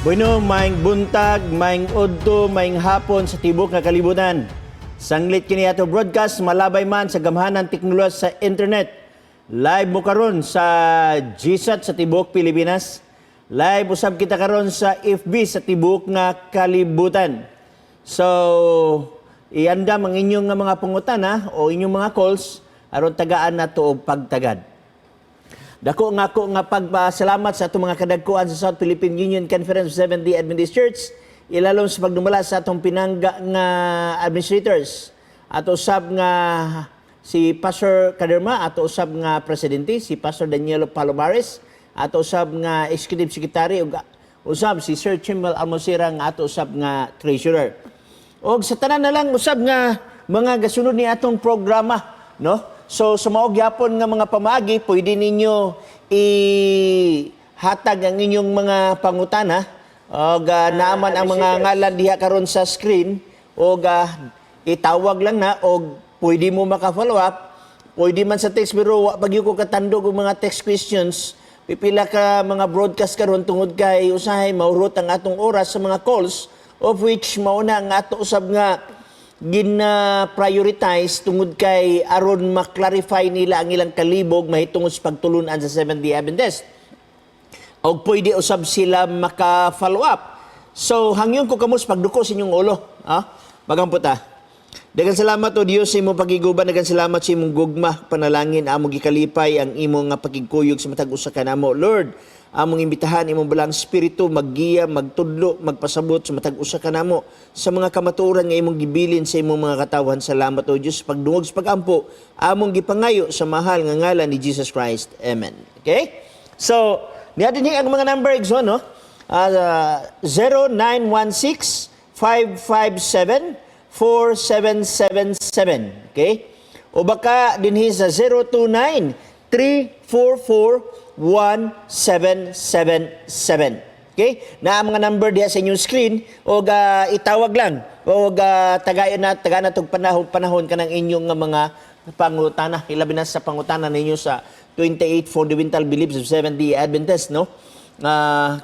Bueno, maing buntag, maing udto, maing hapon sa tibok nga kalibutan. Sanglit kini ato broadcast malabay man sa gamhanan teknolohiya sa internet. Live mo karon sa GSAT sa tibok Pilipinas. Live usab kita karon sa FB sa tibok nga kalibutan. So, iandam ang inyong nga mga pangutana o inyong mga calls aron tagaan nato og pagtagad. Dako nga pagpasalamat sa atong mga kadagkuan sa South Philippine Union Conference of Seventh-day Adventist Church, ilalom sa pagdumala sa atong pinangga nga administrators. Ato usab nga si Pastor Kaderma, ato usab nga presidente si Pastor Daniel Palomares, ato usab nga executive secretary ug usab si Sir Chimbal Almosera nga ato usab nga treasurer. Og sa tanan na lang usab nga mga gasunod ni atong programa, no? So, sa maog yapon nga mga pamaagi, pwede ninyo ihatag ang inyong mga pangutana o naaman ang mga ngalan diha karon sa screen o itawag lang na o pwede mo maka-follow up. Pwede man sa text pero wa pag ko katandog og mga text questions. Pipila ka mga broadcast karon tungod kay usahay maurot ang atong oras sa mga calls of which mauna ang ato usab nga gina-prioritize tungod kay aron ma-clarify nila ang ilang kalibog mahitungod sa pagtulunan sa Seventh-day Adventist. O pwede usab sila maka-follow up. So, hangyon ko kamos pagduko sa inyong ulo. Magamputa. Daghang salamat o Dios sa imong pagiguban, daghang salamat sa imong gugma, panalangin, among gikalipay ang imong nga pagigkuyog sa matag usa ka namo. Lord, among imbitahan imong balang espiritu maggiya, magtudlo, magpasabot sa matag usa ka namo sa mga kamatuoran nga imong gibilin sa imong mga katawan. Salamat o Dios pagdungog sa pagampo among gipangayo sa mahal nga ngalan ni Jesus Christ. Amen. Okay? So, niya din ang mga number igsoon, no? 0916-557-4777. Okay? O baka dinhi sa 029-344-1777. Okay? Na ang mga number diha sa inyong screen o itawag lang o tagaan na tog panahon kanang inyong nga mga pangutana, ilabi na sa pangutana ninyo sa 28 fundamental beliefs of Seventh-day Adventist, no?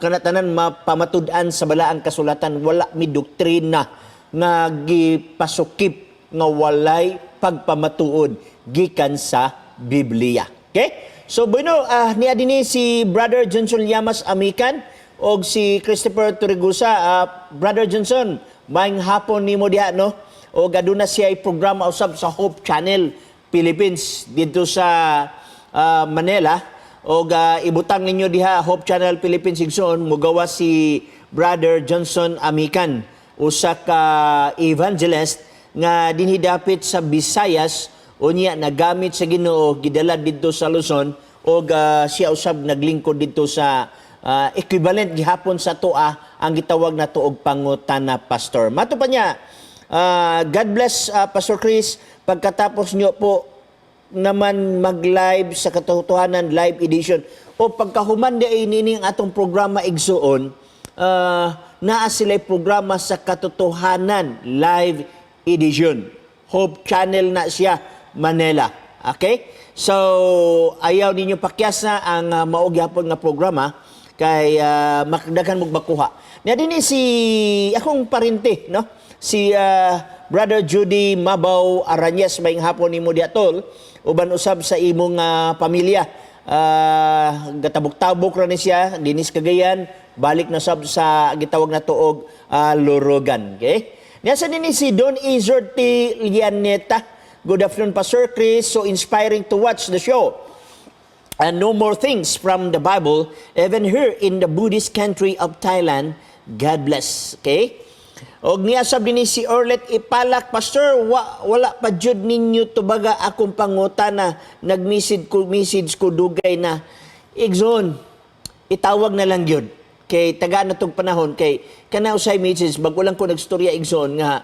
Kanatanan mapamatud-an sa balaang kasulatan, wala mi doktrina nga gipasukip nga walay pagpamatuod gikan sa Biblia. Okay? So bueno, niya dinhi si Brother Johnson Llamas Amican og si Christopher Torregusa. Brother Johnson, maayong hapon nimo diha, no? O aduna siya ay programa usab sa Hope Channel Philippines dito sa Manila. O ibutang ninyo diha Hope Channel Philippines igsoon mugawa si Brother Johnson Amican, usa ka evangelist nga dinhi dapit sa Visayas unya nagamit sa Ginoo gidala didto sa Luzon o siya usab naglingkod didto sa equivalent gihapon sa tua ang gitawag nato og pangutana pastor. Mato pa niya, God bless Pastor Chris, pagkatapos nyo po naman mag-live sa katotohanan live edition o pagkahuman di ay nining atong programa igsuon, naa sila'y programa sa katotohanan live edition. Hope Channel na siya, Manila. Okay? So, ayaw ninyo pakyasa ang maog yapon nga programa kay makdaghan mong makuha. Niya din si akong parente, no? Si Brother Judy Mabaw Aranyes, maing hapon nimo diatol, uban usab sa imong pamilya. Gatabok-tabok ra ni siya dinis Cagayan, balik na sab sa gitawag na tuog Lorogan. Okay? Nasa din si Don Izor T. Lianeta. Good afternoon, Pastor Chris. So inspiring to watch the show. And no more things from the Bible, even here in the Buddhist country of Thailand. God bless. Okay? Og niyasab din si Orlet Ipalak, Pastor, wala pa jud ninyo tubaga akong pangutana, nag-message ko dugay na igsoon. Itawag na lang yun. Kay taga na tong panahon kay kana usay message bago lang ko nagstorya igsoon nga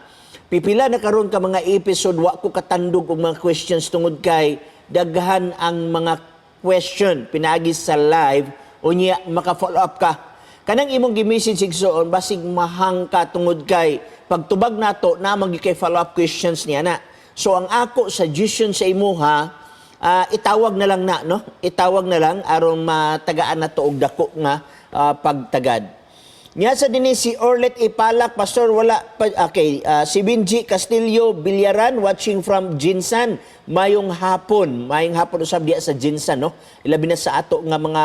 pipila na karon ka mga episode wa ko katandog og mga questions tungod kay daghan ang mga question pinaagi sa live unya maka-follow up ka. Kanang imong gi-message igsoon basig mahang ka tungod kay pagtubag nato na magi kay follow up questions niya na. So ang ako suggestion sa imuha, itawag na lang na, no? Itawag na lang aron matagaan na to og dako nga pagtagad. Niya sa din si Orlet Ipalak, Pastor, wala pa, okay, si Benji Castillo Bilyaran, watching from Jinsan, mayong hapon usab diya sa Jinsan, no? Ilabi na sa ato nga mga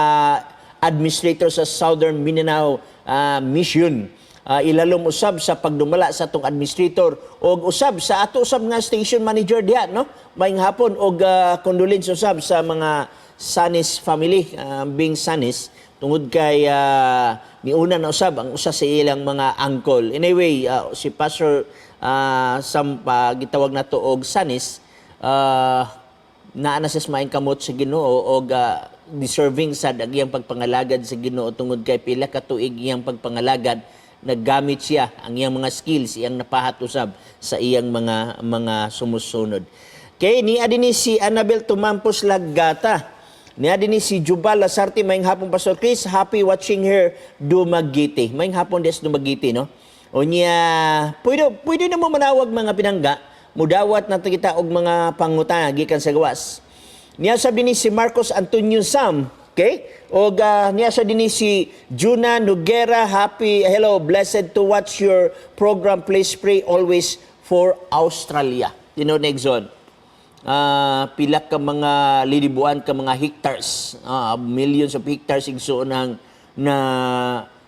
administrator sa Southern Mindanao Mission. Ilalom usab sa pagdumala sa atong administrator o usab sa ato usab nga station manager diha, no? Mayong hapon og condolence usab sa mga Sanis family, being Sanis, tungod kay niuna na usab ang usa sa ilang mga uncle. Anyway, si Pastor Sampa, gitawag na to og Sanis, naa na siya maayong kamot sa Ginoo og deserving sad ang iyang pagpangalagad sa Ginoo tungod kay pila ka tuig iyang pagpangalagad, naggamit siya ang iyang mga skills, iyang napahat usab sa iyang mga sumusunod. Kay ni adini si Annabel Tumampos Laggata. Niya din si Jubal Lasarte, mayong hapon Pastor Chris, happy watching her Dumaguete. Mayong hapon des Dumaguete, no? O niya, pwede na mo manawag mga pinangga, mudawat na kita og mga pangutana gikan sa gawas. Niya sabi ni si Marcos Antonio Sam, okay? O niya sa din si Juna Noguera, hello, blessed to watch your program, please pray always for Australia. Tinonegzon. Pila ka mga lilibuan ka mga hectares, millions of hectares igsuon na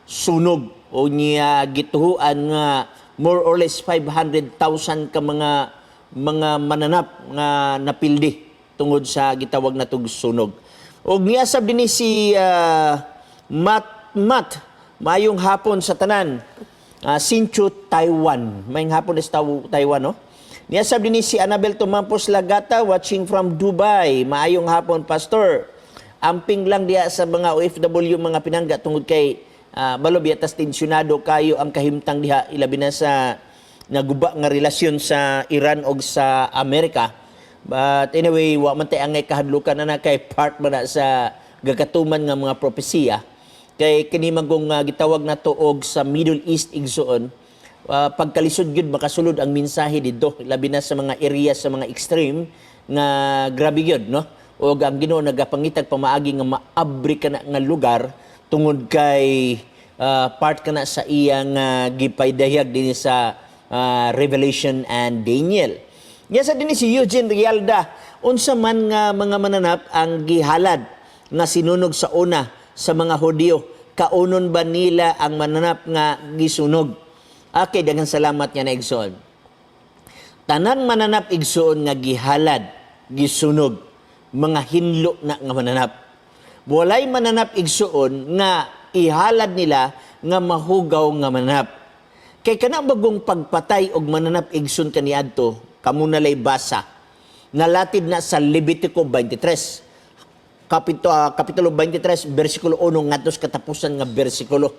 sunog o niya gituhuan nga more or less 500,000 ka mga mananap nga napildi tungod sa gitawag na tug sunog. Og niasab din si Mat mayong hapon sa tanan, Sinchu Taiwan, mayong hapon sa Taiwan, no? Niyasab din si Annabel Tumampos Lagata, watching from Dubai. Maayong hapon, Pastor. Amping lang diya sa mga OFW, mga pinangga, tungod kay balob yatas tensyonado kayo ang kahimtang diha, ilabi na sa naguba nga relasyon sa Iran o sa Amerika. But anyway, wa man tay angay kahadlukan na kay part man na sa gagatuman nga mga propesiya. Kay kini magong gitawag na tuog sa Middle East igsuon. Pagkalisod gyud makasulod ang mensahe didto, labi na sa mga area sa mga extreme nga grabe gyud, no? O ang Ginoo nagapangitag pamaagi nga maabri ka na nga lugar tungod kay part ka na sa iyang gipaydayag din sa Revelation and Daniel. Nya sa dinhi si Eugene Rialda, unsa man nga mga mananap ang gihalad nga sinunog sa una sa mga Hudiyo, kaunon ba nila ang mananap nga gisunog? Okay, daghang salamat niya na igsoon. Tanan mananap igsoon nga gihalad, gisunog, mga hinlo na nga mananap. Walay mananap igsoon nga ihalad nila nga mahugaw nga mananap. Kay kana bagong pagpatay og mananap igsoon kaniadto, kamo nalay basa. Nalatid na sa Levitico 23. Kapitulo 23, versikulo 1 ngadto sa katapusan nga versikulo.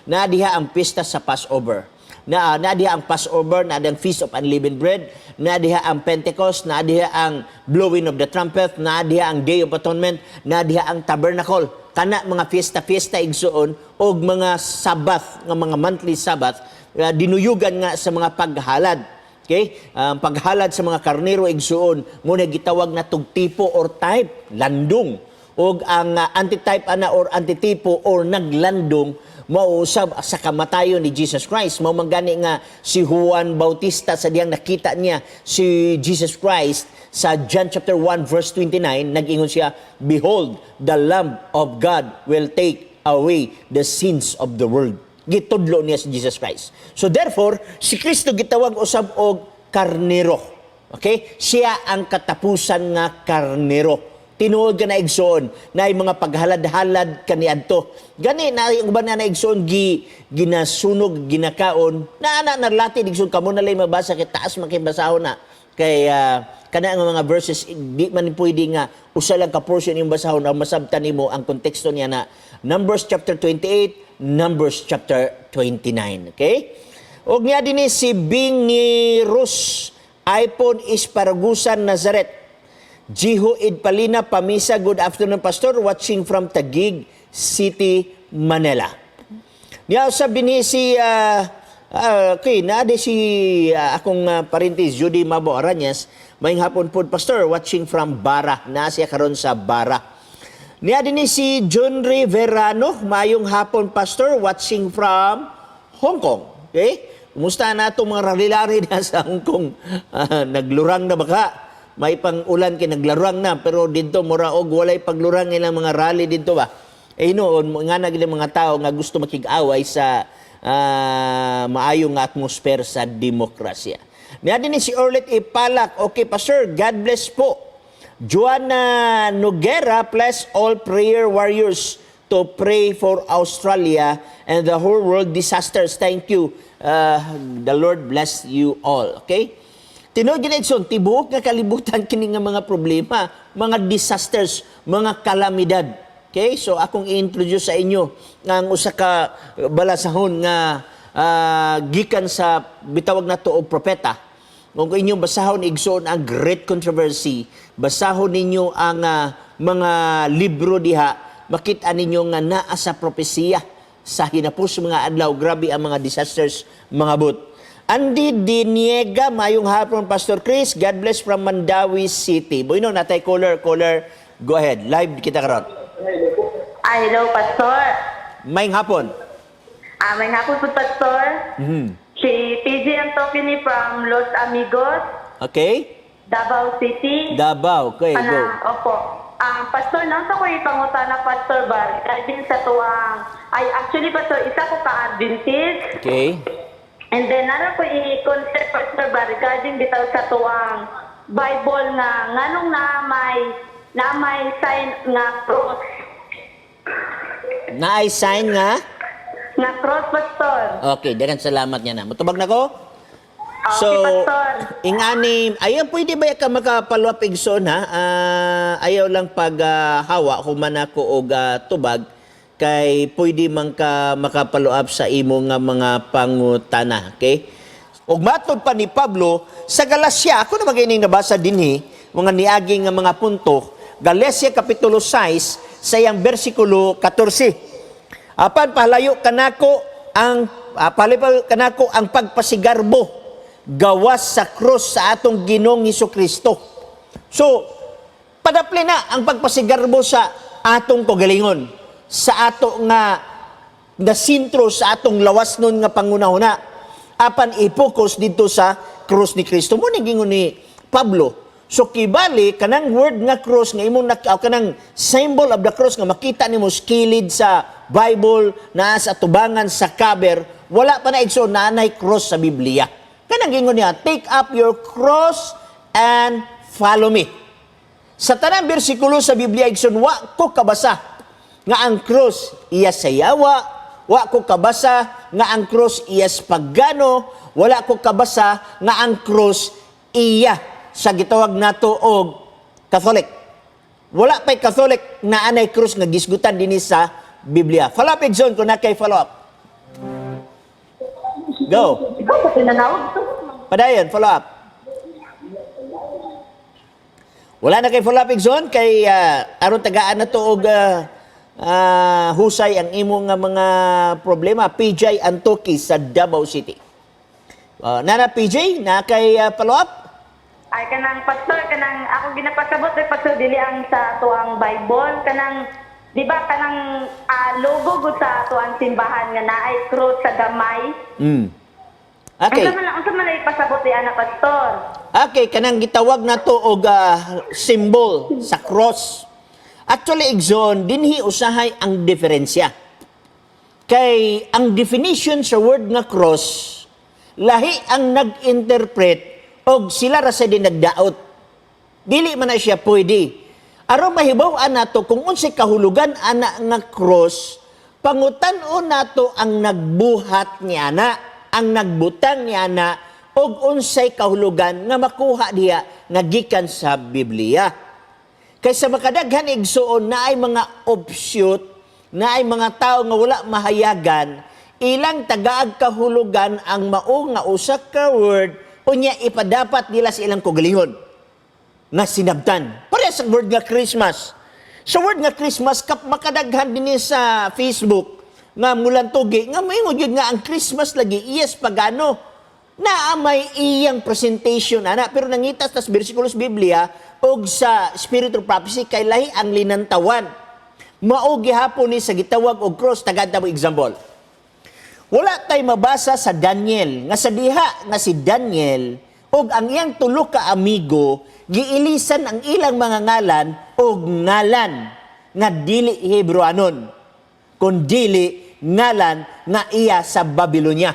Na diha ang pista sa Passover. Na diha ang Passover, na diha ang Feast of Unleavened Bread, na diha ang Pentecost, na diha ang blowing of the trumpet, na diha ang Day of Atonement, na diha ang Tabernacle. Kana mga fiesta igsuon og mga Sabbath, nga mga monthly Sabbath, dinuyugan nga sa mga paghalad. Okay? Paghalad sa mga karnero igsuon, muna gitawag na tug tipo or type, landong. Og ang antitype ana or antitipo or naglandong mausab sa kamatayon ni Jesus Christ. Mao manggani nga si Juan Bautista sa diyang nakita niya si Jesus Christ sa John chapter 1 verse 29, nag-ingon siya, "Behold, the Lamb of God will take away the sins of the world." Gitudlo niya si Jesus Christ. So therefore, si Kristo gitawag usab og karnero. Okay? Siya ang katapusan nga karnero. Tinuod ka na igsoon na mga paghalad-halad kaniadto. Gani na yung ba na igsoon ginasunog, ginakaon, na narlati igsoon kamo na lay mabasa kay taas makibasahon na. Kay kana nga mga verses di man pwede nga usa lang ka portion yung basahon ang masabtan nimo ang konteksto niya na Numbers chapter 28, Numbers chapter 29. Okay? Og niya dinhi si Bing ni Rus, iPhone Isparagusan, Nazareth. Jiho Idpalina Pamisa, good afternoon Pastor, watching from Taguig City, Manila. Niya sabi ni si okay, naade si akong parintis Judy Mabo Aranyas, mayong hapon po Pastor, watching from Bara. Na siya karon sa Bara. Niya din si John Verano, mayong hapon pastor, watching from Hong Kong. Okay? Kumusta na itong mga rally-lari na sa Hong Kong? Naglurang na baka? May pang-ulan kay naglurang na, pero dito muraog walay paglurang ilang mga rally dito ba? Noon, nga na mga tao nga gusto makig-away sa maayong atmosphere sa demokrasya. Niya din si Orlet Ipalak. Okay, pastor, God bless po. Joanna Noguera, plus all prayer warriors to pray for Australia and the whole world disasters. Thank you. The Lord bless you all. Okay? Tinuod gid Edson, tibuok nga kalibutan kini nga mga problema, mga disasters, mga kalamidad. Okay? So akong i-introduce sa inyo nga ang usa ka balasahon nga gikan sa bitawag nato og propeta. Kung inyong basahon igsoon ang Great Controversy, basahon ninyo ang mga libro diha, makita ninyo nga naa sa propesiya sa hinapos mga adlaw, grabe ang mga disasters, mga but. Andy Diniega, mayong hapon Pastor Chris, God bless from Mandawi City. Boyno, natay caller, go ahead, live kita karon. Hello, Pastor. Mayong hapon. May hapon po, Pastor. Si PJ Antokini from Los Amigos, Okay? Davao City. Davao, okay, go. Opo. Pastor, nasa ko ipangutana, Pastor Bar. Din sa tuwang, actually, Pastor, isa ko ka-Adventist. Okay. And then, nara ko i-concept, Pastor Bar, regarding bitaw sa tuwang Bible nga, nganong na may sign nga cross. Naay sign nga? Nga cross, Pastor. Okay, dagan salamat niya na. Mutubag na ko? Okay, Pastor. Ingani, ayaw pwede ba ka makapalwap igsoon ha? Ayaw lang pag hawa kung man ako og tubag kay pwede man ka makapaluap sa imo nga mga pangutana, okay? Ug matod pa ni Pablo sa Galacia, ako na magining nabasa dinhi mga niagi nga mga punto, Galacia kapitulo 6 sa iyang bersikulo 14. Apan pahalayo kanako ang pagpasigarbo gawas sa krus sa atong Ginoong Hesukristo. So, padapli na ang pagpasigarbo sa atong kagalingon, sa ato nga sintro sa atong lawas nun nga pangunahuna. Apan ipokus dito sa krus ni Kristo. Mo ni gingon ni Pablo. So kibali kanang word nga cross nga imong kanang symbol of the cross nga makita nimo skilid sa Bible na sa tubangan sa cover, wala pa na igsoon na anay cross sa Biblia. Kanang gingon niya, take up your cross and follow me. Sa tanang bersikulo sa Biblia igsoon wa ko kabasa nga ang cross iya sayawa, wa ko kabasa nga ang cross iya pagano, wala ko kabasa nga ang cross iya sa gitawag nato og Catholic. Wala pa'y Catholic na anay krus nga gisgutan dinhi sa Biblia. Follow up John kung na kay follow up. Go. Ikaw sa pinanawag to. Padayon, follow up. Wala na kay follow up John kay aron tagaan na to og husay ang imo nga mga problema. PJ Antoki sa Davao City. Nana PJ, na kay follow up? Ay kanang pastor, kanang ako ginapasabot ay pastor dili ang sa tuang Bible, kanang di ba kanang logo gud sa tuang simbahan nga naay cross sa gamay. Okay. Unsa man ipasabot di ana pastor? Okay, kanang gitawag na to og symbol sa cross. Actually, Exon, dinhi usahay ang diferensya. Kay ang definition sa word nga cross, lahi ang nag-interpret og sila ra sa din nagdaot. Dili man na siya pwede. Aron mahibaw-an nato kung unsay kahulugan ana nga cross, pangutan-on nato ang nagbuhat niya na, ang nagbutang niya na, og unsay kahulugan nga makuha diya nga gikan sa Biblia. Kaysa makadaghan igsuon na ay mga offshoot, na ay mga tao nga wala mahayagan, ilang tagaag kahulugan ang mao nga usa ka word unya ipadapat nila sa ilang kagalingon nga sinabtan. Pareha sa word nga Christmas. Sa word nga Christmas, makadaghan din sa Facebook nga mulan tugi, nga maingod yun nga ang Christmas lagi, yes, pagano, na may iyang presentation, ana, pero nangitas tas bersikulos Biblia, og sa Spirit of Prophecy, kay lahi ang linantawan. Mao gihapon ni sa gitawag og cross, tagad mo example. Wala tay mabasa sa Daniel nga sa diha nga si Daniel og ang iyang tulo ka amigo giilisan ang ilang mga ngalan og ngalan nga dili Hebrewanon kundi ngalan nga iya sa Babylonia.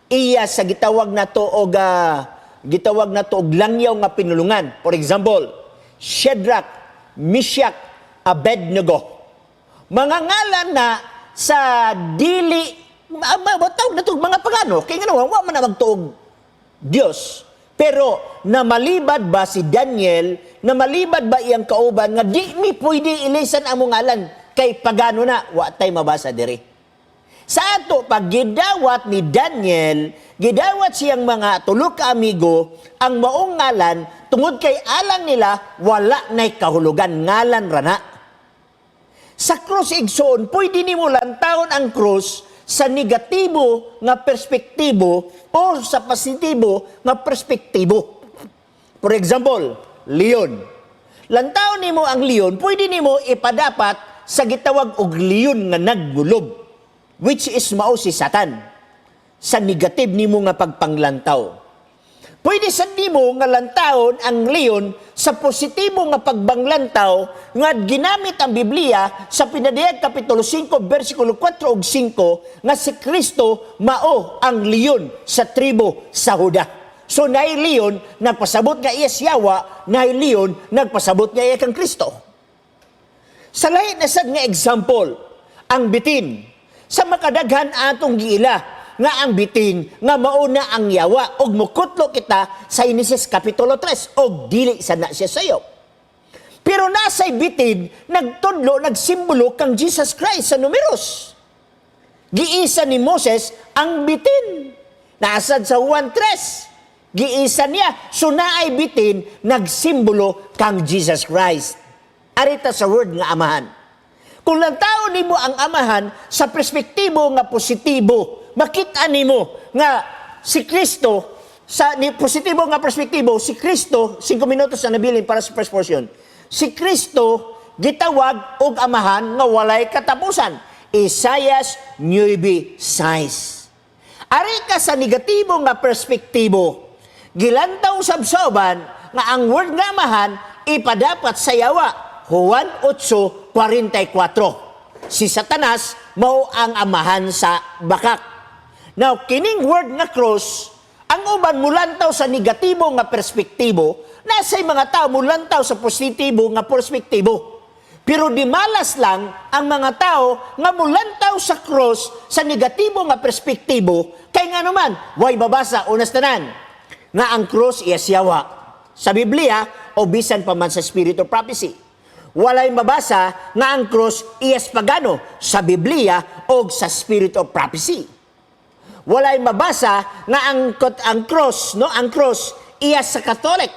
Iya sa gitawag nato og langyaw nga pinulungan. For example, Shadrach, Meshach, Abednego. Mga ngalan na sa dili tawag na to mga pagano kay nga wa man na magtuog Dios. Pero namalibad ba si Daniel, namalibad ba iyang kauban nga di mi pwede ilisan ang mong ngalan kay pagano na wa tay mabasa diri. Sa ato pag gidawat ni Daniel, gidawat siyang mga tulo ka amigo ang maong ngalan tungod kay alang nila wala nay kahulugan ngalan rana. Sa cross igsoon pwede nimo lantawon ang cross sa negatibo nga perspektibo o sa positibo nga perspektibo. For example, leon. Lantawon nimo ang leon, pwede nimo ipadapat sa gitawag og leon nga naggulob, which is mao si Satan. Sa negative nimo nga pagpanglantaw. Pwede sa nimo nga lantawon ang leon sa positibo nga pagbanglantaw nga ginamit ang Biblia sa Pinadiyag Kapitulo 5, versikulo 4 ug 5 nga si Kristo mao ang leon sa tribo sa Huda. So naay leon nagpasabot nga iya si Yawa, naay leon nagpasabot nga iya kang Kristo. Sa lahi na sad nga example, ang bitin. Sa makadaghan atong giila nga ang bitin nga mauna ang yawa og mukutlo kita sa Genesis Kapitulo 3 og dili sa na siya sayo. Pero nasay bitin nagtudlo nagsimbolo kang Jesus Christ sa numeros. Giisa ni Moses ang bitin. Nasad sa Juan 3. Giisa niya. So naay bitin nagsimbolo kang Jesus Christ. Arita sa word nga amahan. Kung lantaon nimo ang amahan sa perspektibo nga positibo, makita nimo nga si Kristo sa ni positibo nga perspektibo, si Kristo 5 minutos na nabilin para sa first portion. Si Kristo gitawag og amahan nga walay katapusan. Isaias 9:6. Ari ka sa negatibo nga perspektibo, gilantaw sabsoban nga ang word nga amahan ipadapat sa yawa. Juan 8:44. Si Satanas mao ang amahan sa bakak. Now, kining word nga cross, ang uban mulantaw sa negatibo nga perspektibo, nasa'y mga tao mulantaw sa positibo nga perspektibo. Pero di malas lang ang mga tao nga mulantaw sa cross sa negatibo nga perspektibo, kay nga naman, way babasa, unas tanan, nga ang cross iya siyawa. Sa Biblia, o bisan pa man sa Spirit of Prophecy. Walay mabasa nga ang cross iyas pagano sa Biblia o sa Spirit of Prophecy. Walay mabasa nga ang cross, no, ang cross iyas sa Catholic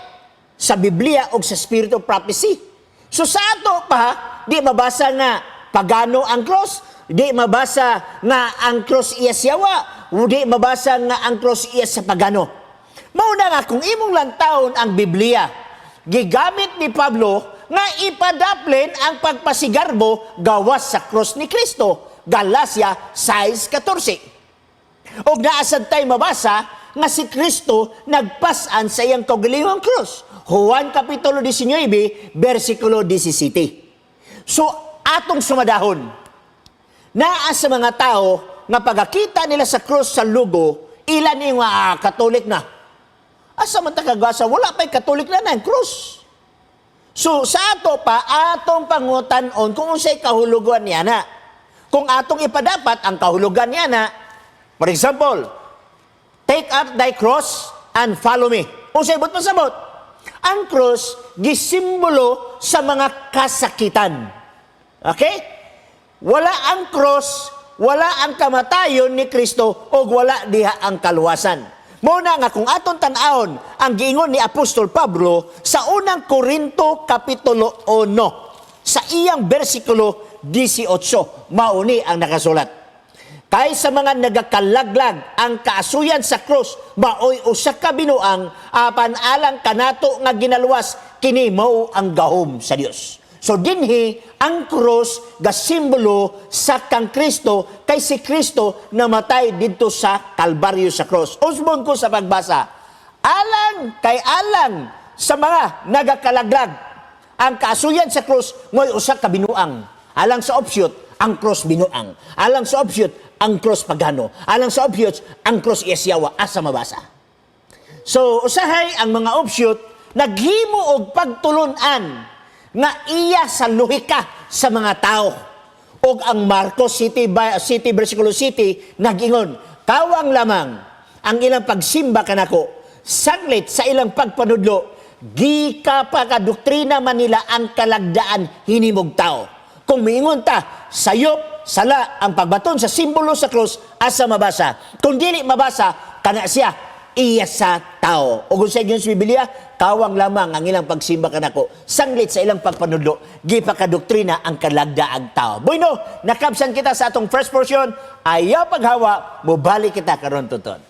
sa Biblia o sa Spirit of Prophecy. So sa ato pa di mabasa nga pagano ang cross, di mabasa nga ang cross iyas yawa, o di mabasa nga ang cross iyas sa pagano. Mauna nga kung imong lantawon ang Biblia, gigamit ni Pablo nga ipadaplin ang pagpasigarbo gawas sa cross ni Kristo. Galacia 6:14. Og naasad tayo mabasa nga si Kristo nagpasan sa iyang kaugalingong cross. Juan Kapitulo 19, versikulo 17. So, atong sumadahon, naa sa mga tao nga pagakita nila sa cross sa lugo, ilan yung Katolik na. Asa man takagasa, wala pa'y Katolik na ang cross. So, sa ato pa, atong pangutan-on kung unsay kahulugan niya na. Kung atong ipadapat ang kahulugan niya na, for example, take up thy cross and follow me. Unsay bot pasabot? Ang cross, gisimbolo sa mga kasakitan. Okay? Wala ang cross, wala ang kamatayon ni Kristo, o wala diha ang kaluwasan. Muna nga kung aton tan-aon ang giingon ni Apostol Pablo sa unang Korinto Kapitulo 1 sa iyang versikulo 18, mauni ang nakasulat. Kay sa mga nagakalaglag ang kaasuyan sa krus, maoy usa ka binuang apan alang kanato nga ginaluwas kini mao ang gahom sa Dios. So dinhi ang krus ga simbolo sa kang Kristo kay si Kristo namatay didto sa Kalbaryo sa krus. Usbon ko sa pagbasa. Alang sa mga nagakalaglag ang kaasuyan sa krus ngoy usa ka binuang. Alang sa opsyot ang krus binuang. Alang sa opsyot ang krus pagano. Alang sa opsyot ang krus Yesyawa asa mabasa. So usahay ang mga opsyot naghimo og pagtulunan nga iya sa luhika sa mga tao. Og ang Marcos City versikulo 7 nagingon, kawang lamang ang ilang pagsimba kanako, saglit sa ilang pagpanudlo, di ka pa kadoktrina man nila ang kalagdaan hinimog tao. Kung miingon ta, sayop, sala ang pagbaton sa simbolo sa krus asa mabasa. Kung dili mabasa, kana siya iya sa tao. O kung sa inyong Biblia, kawang lamang ang ilang pagsimba kanako, sanglit sa ilang pagpanudlo, gipakadoktrina ang kalagdaang tao. Bueno, nakabsan kita sa atong first portion, ayaw paghawa, mubalik kita karon tuton.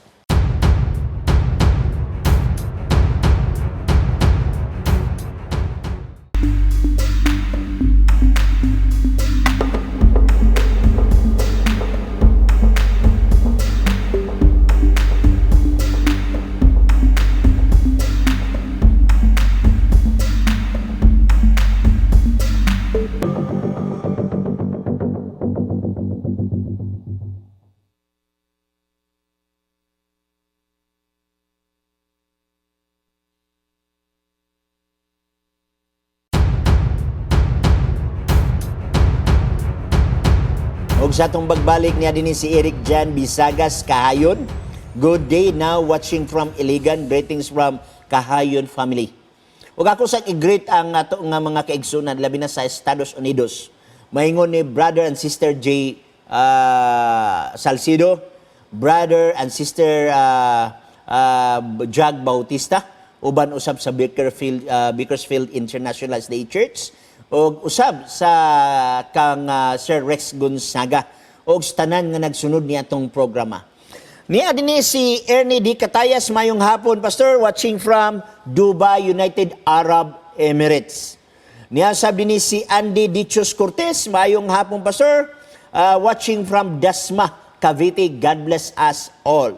Og sa atong pagbalik niya din si Eric Jan Bisagas Kahayon. Good day now watching from Iligan. Greetings from Kahayon family. Og ako sa i-greet ang ato nga mga kaigsunan labi na sa Estados Unidos. Maingon ni Brother and Sister J. Salcido, Brother and Sister Jag Bautista, uban usab sa Bakersfield International State Church, og usab sa kang Sir Rex Gonzaga og tanan nga nagsunod niya atong programa. Niya dinhi si Ernie D. Catayas, mayong hapon pastor, watching from Dubai, United Arab Emirates. Niya sab dinhi si Andy Dichos Cortez, mayong hapon pastor, watching from Dasma, Cavite. God bless us all.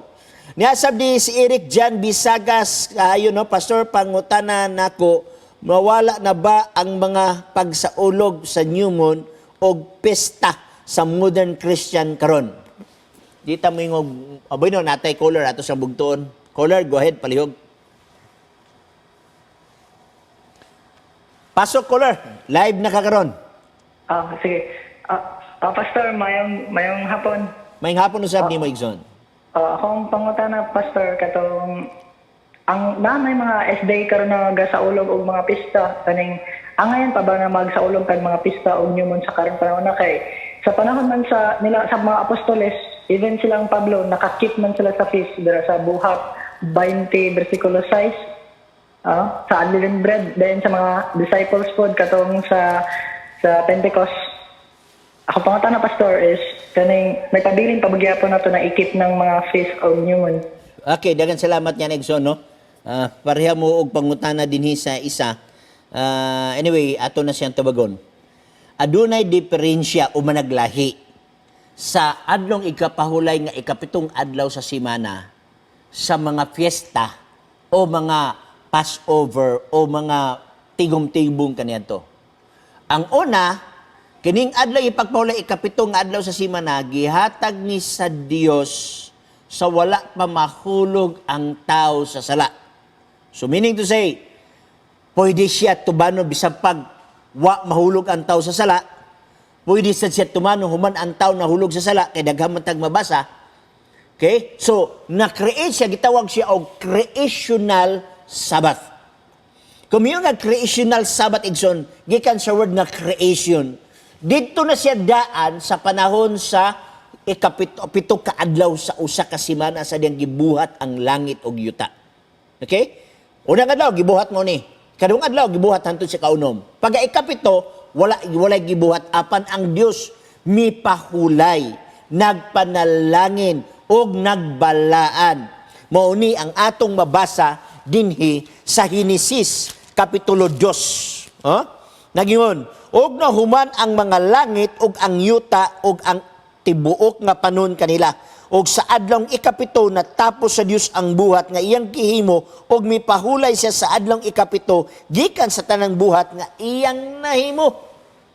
Niya sab dinhi si Eric Jan Bisagas, ayun no pastor, pangutana nako, mawala na ba ang mga pagsaulog sa New Moon o pesta sa modern Christian karon? Di ta mo yung, aboy no, natay caller ato sa bugtuon. Caller, go ahead, palihog. Pasok, caller. Live na ka karon. Sige. Pastor, mayong hapon. May hapon usab ni mo, Igson. Akong pangutana, Pastor, katong ang may mga SD karon na gasaulog og mga pista kaning angayan pa ba nga magsaulog kag mga pista og New Moon sa karong panahon na kay sa panahon man sa nila sa mga apostoles, even silang Pablo nakakit man sila sa feast dira sa Buhat 20 versikulo 6 sa unleavened bread, then sa mga disciples pod katong sa Pentecost. Ako pangutana, Pastor, is kaning nagpabiling pabagyapon nato na ikip ng mga feast of New Moon. Okay, daghang salamat niya, Igson, no? Pareha mo og pangutana dinhi sa isa. Anyway, ato na siyang tabagon. Adunay diferensya o managlahi sa adlong ikapahulay nga ikapitong adlaw sa semana sa mga fiesta o mga Passover o mga tigom-tigong kaniadto. Ang una, kining adlaw ipagpahulay ikapitong adlaw sa semana gihatag ni sa Dios sa wala pa mahulog ang tao sa sala. So meaning to say, pwede siya tubano bisag pag wa mahulog ang tao sa sala, pwede siya tumano human ang tao nahulog sa sala kay daghan man tag mabasa. Okay? So na-create siya, gitawag siya og creational Sabbath. Kung yung nga creational Sabbath, Igson, gikan sa word nga creation, dito na siya daan sa panahon sa ikapito kaadlaw sa usa ka semana sa diyang gibuhat ang langit og yuta. Okay? Unang adlaw gibuhat mo ni. Kadung adlaw gibuhat hantud sa kaunom. Pag ikapito walay gibuhat apan ang Dios mipahulay, nagpanalangin og nagbalaan. Mao ni ang atong mabasa dinhi sa Henesis kapitulo 2. Nagingon, og nahuman ang mga langit ug ang yuta ug ang tibuok nga panon kanila. Og sa adlong ikapito natapos sa Dios ang buhat nga iyang gihimo og mipahulay siya sa adlong ikapito gikan sa tanang buhat nga iyang nahimo.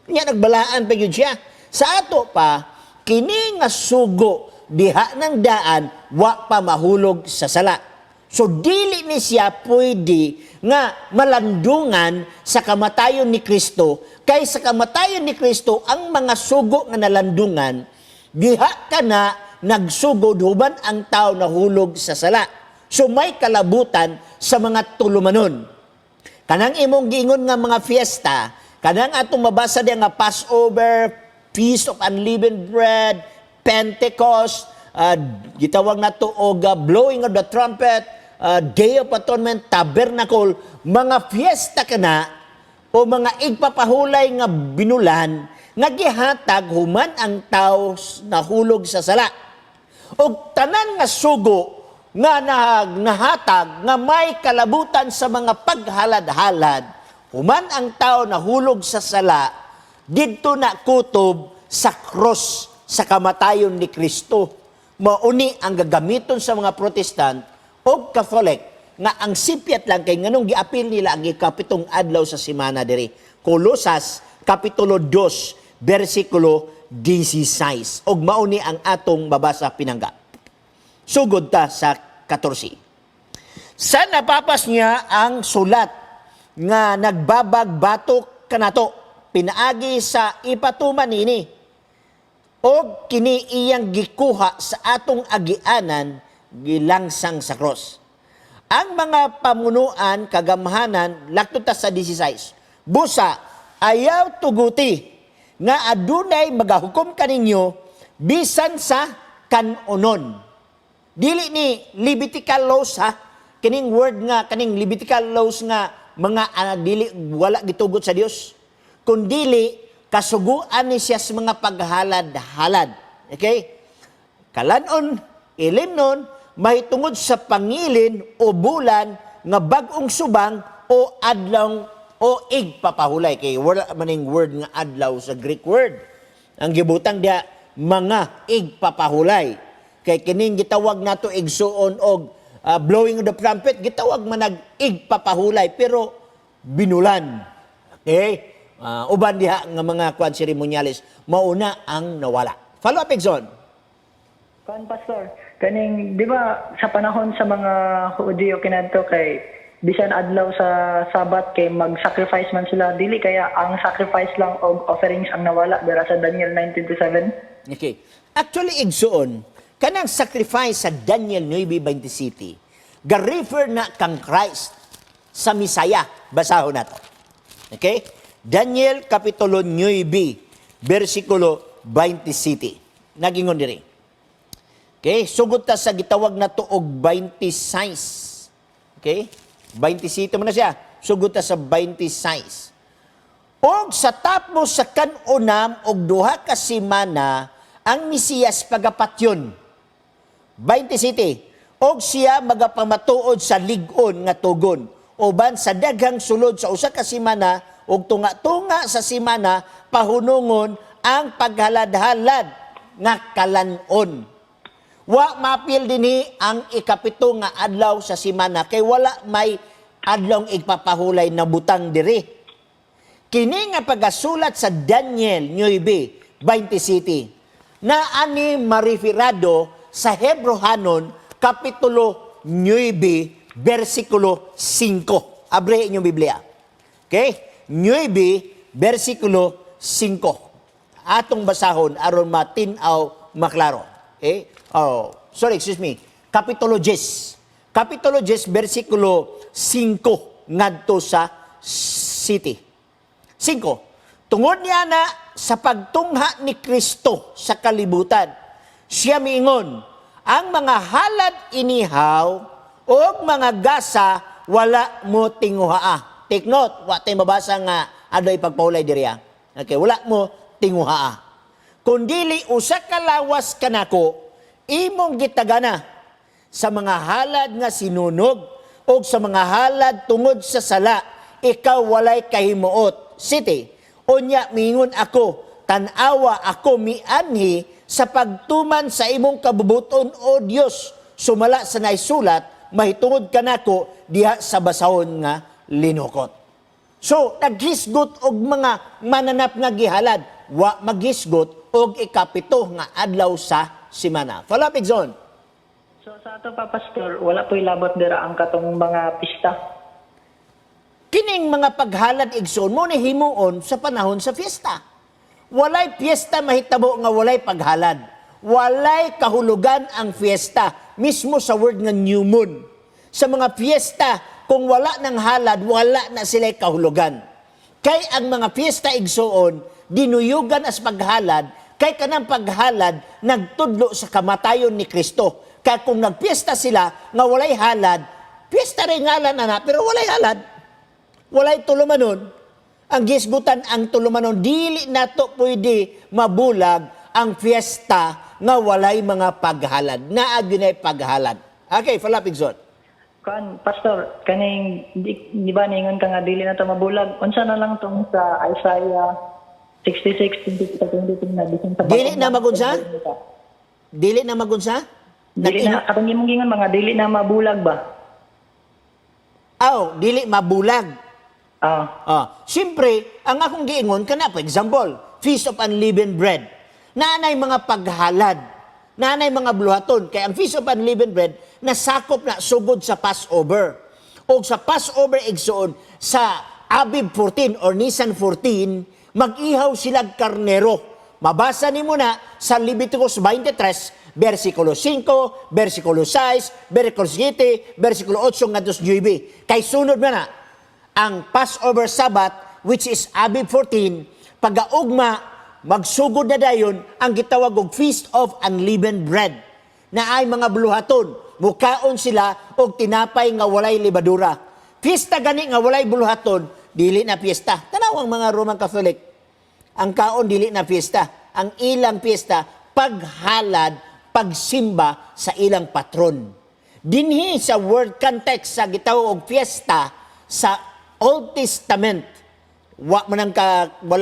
Nya nagbalaan pa gyud siya. Sa ato pa kini nga sugo diha ng daan wa pa mahulog sa sala. So dili ni siya pwede nga malandungan sa kamatayon ni Kristo kay sa kamatayon ni Kristo ang mga sugo nga nalandungan diha kana nagsugod human ang tao nahulog sa sala. So may kalabutan sa mga tulumanon. Kanang imong giingon nga mga fiesta, kanang atong mabasa diya nga Passover, Feast of Unleavened Bread, Pentecost, gitawag na to og blowing of the trumpet, Day of Atonement, Tabernacle, mga fiesta kana o mga igpapahulay nga binulan nga gihatag human ang tao nahulog sa sala. O tanan nga sugo nga nahatag nga may kalabutan sa mga paghalad-halad, human ang tao nahulog sa sala, didto na kutob sa cross sa kamatayon ni Kristo. Mauni ang gagamiton sa mga Protestant o Catholic nga ang sipyat lang kay nganong giapil nila ang ikapitong adlaw sa semana diri. Kolosas kapitulo 2 bersikulo 16. Og mauni ang atong babasa pinangga. Sugod ta sa 14. Sa napapas niya ang sulat nga nagbabagbatok kanato pinaagi sa ipatuman nini o kini iyang gikuha sa atong agianan gilangsang sa cross. Ang mga pamunuan kagamhanan lakto ta sa 16. Busa ayaw tuguti nga adunay magahukom kaninyo bisan sa kanunon. Dili ni Levitical laws ha, kining word nga kaning Levitical laws nga mga dili wala gitugot sa Dios. Kundili kasuguan ni siya sa mga paghalad-halad. Okay? Kalanon, ilimnon, mahitungod sa pangilin o bulan nga bag-ong subang o adlaw o igpapahulay. Kay wala maning word nga adlaw sa Greek word. Ang gibutang dia mga igpapahulay. Kay kining gitawag nato igsuon og blowing of the trumpet, gitawag man igpapahulay pero binulan. Okay? Uban diha nga mga kwan seremonyales mauna ang nawala. Follow up exon. Kan pastor, kaning di ba sa panahon sa mga Hudyo kinadto kay bisan adlaw sa Sabat kay mag-sacrifice man sila dili kaya ang sacrifice lang og offerings ang nawala dira sa Daniel 19:7. Okay. Actually igsuon kanang sacrifice sa Daniel 9:27 ga-refer na kang Christ sa Misaya. Basahon nato. Okay? Daniel kapitulo 9 bersikulo 27. Nagingon diri. Okay, sugod ta sa gitawag nato og 26. Okay? 27 mo na siya. Sugod ta sa 26. Og sa tapos sa kanunam og duha ka semana ang Mesiyas pagapatyon. 27. Og siya magapamatuod sa lig-on nga tugon. Uban sa daghang sulod sa usa ka semana og tunga-tunga sa semana pahunungon ang paghalad-halad nga kalanon. Wa mapil dinhi ang ikapito nga adlaw sa semana kay wala may adlong igpapahulay na butang diri. Kini nga pagasulat sa Daniel 9:27 na ani marifirado sa Hebrehanon kapitulo 9 bersikulo 5. Abre inyong Biblia. Okay? 9 bersikulo 5. Atong basahon aron matinaw maklaro. Okay? Excuse me. Kapitulo 10. Kapitulo 10, versikulo 5, ngadto sa city. 5. Tungod niya na sa pagtungha ni Kristo sa kalibutan, siya miingon, ang mga halad inihaw o mga gasa wala mo tinguhaa. Take note, wa tayo mabasa nga adoy pagpaulay diriya. Okay, wala mo tinguhaa. Kundili usa ka lawas kanako, imong gitagana sa mga halad nga sinunog o sa mga halad tungod sa sala, ikaw walay kahimuot. City, Unya mingon ako, tanawa ako mianhi sa pagtuman sa imong kabubuton o Dios. Sumala sa naisulat, mahitungod kanako diha sa basahon nga linukot. So, naghisgot og mga mananap nga gihalad, wa maghisgot og ikapito nga adlaw sa simana. Follow up, Igzon. So sa ato pa pastor, wala po'y labot dira ang katong mga pista. Kining mga paghalad, Igzon, mo ni himuon sa panahon sa fiesta. Walay fiesta mahitabo nga walay paghalad. Walay kahulugan ang fiesta, mismo sa word nga new moon. Sa mga fiesta, kung wala ng halad, wala na sila kahulugan. Kay ang mga fiesta, Igsoon, dinuyugan as paghalad, kay kanang paghalad, nagtudlo sa kamatayon ni Kristo. Kaya kung nagpiesta sila, nga walay halad, fiesta rin ngalan na, pero walay halad. Walay tulumanon. Ang gisgutan ang tulumanon, dili na to pwede mabulag ang fiesta nga walay mga paghalad. Naaginay paghalad. Okay, follow up, Igsoon. Kan pastor, kaning di ba ningon ka nga dili na to mabulag. Unsa na lang tong sa Isaiah 66:22 na bisan sa Dili na magunsa? Dili na magunsa? Dili na katong imong gingon mga dili na mabulag ba? Dili mabulag. Siyempre, ang akong giingon kana, for example, Feast of Unleavened Bread. Naanay mga paghalad, naanay mga bluhaton. Kaya ang Feast of Unleavened Bread, nasakop na sugod sa Passover. O sa Passover, Igsoon, sa Abib 14 or Nisan 14, mag-ihaw silang karnero. Mabasa ni mo na sa Leviticus 23, versikulo 5, versikulo 6, versikulo 7, versikulo 8, ngadtos 9. Kay sunod na ang Passover Sabbath, which is Abib 14, pag-augma, magsugod na dayon ang gitawag og Feast of Unleavened Bread, na ay mga buluhaton, mukaon sila og tinapay nga walay libadura. Fiesta gani nga walay buluhaton, dili na fiesta. Tanaw ang mga Roman Catholic, ang kaon dili na fiesta. Ang ilang fiesta, paghalad, pagsimba sa ilang patron. Dinhi sa word context sa gitawag og fiesta sa Old Testament, wala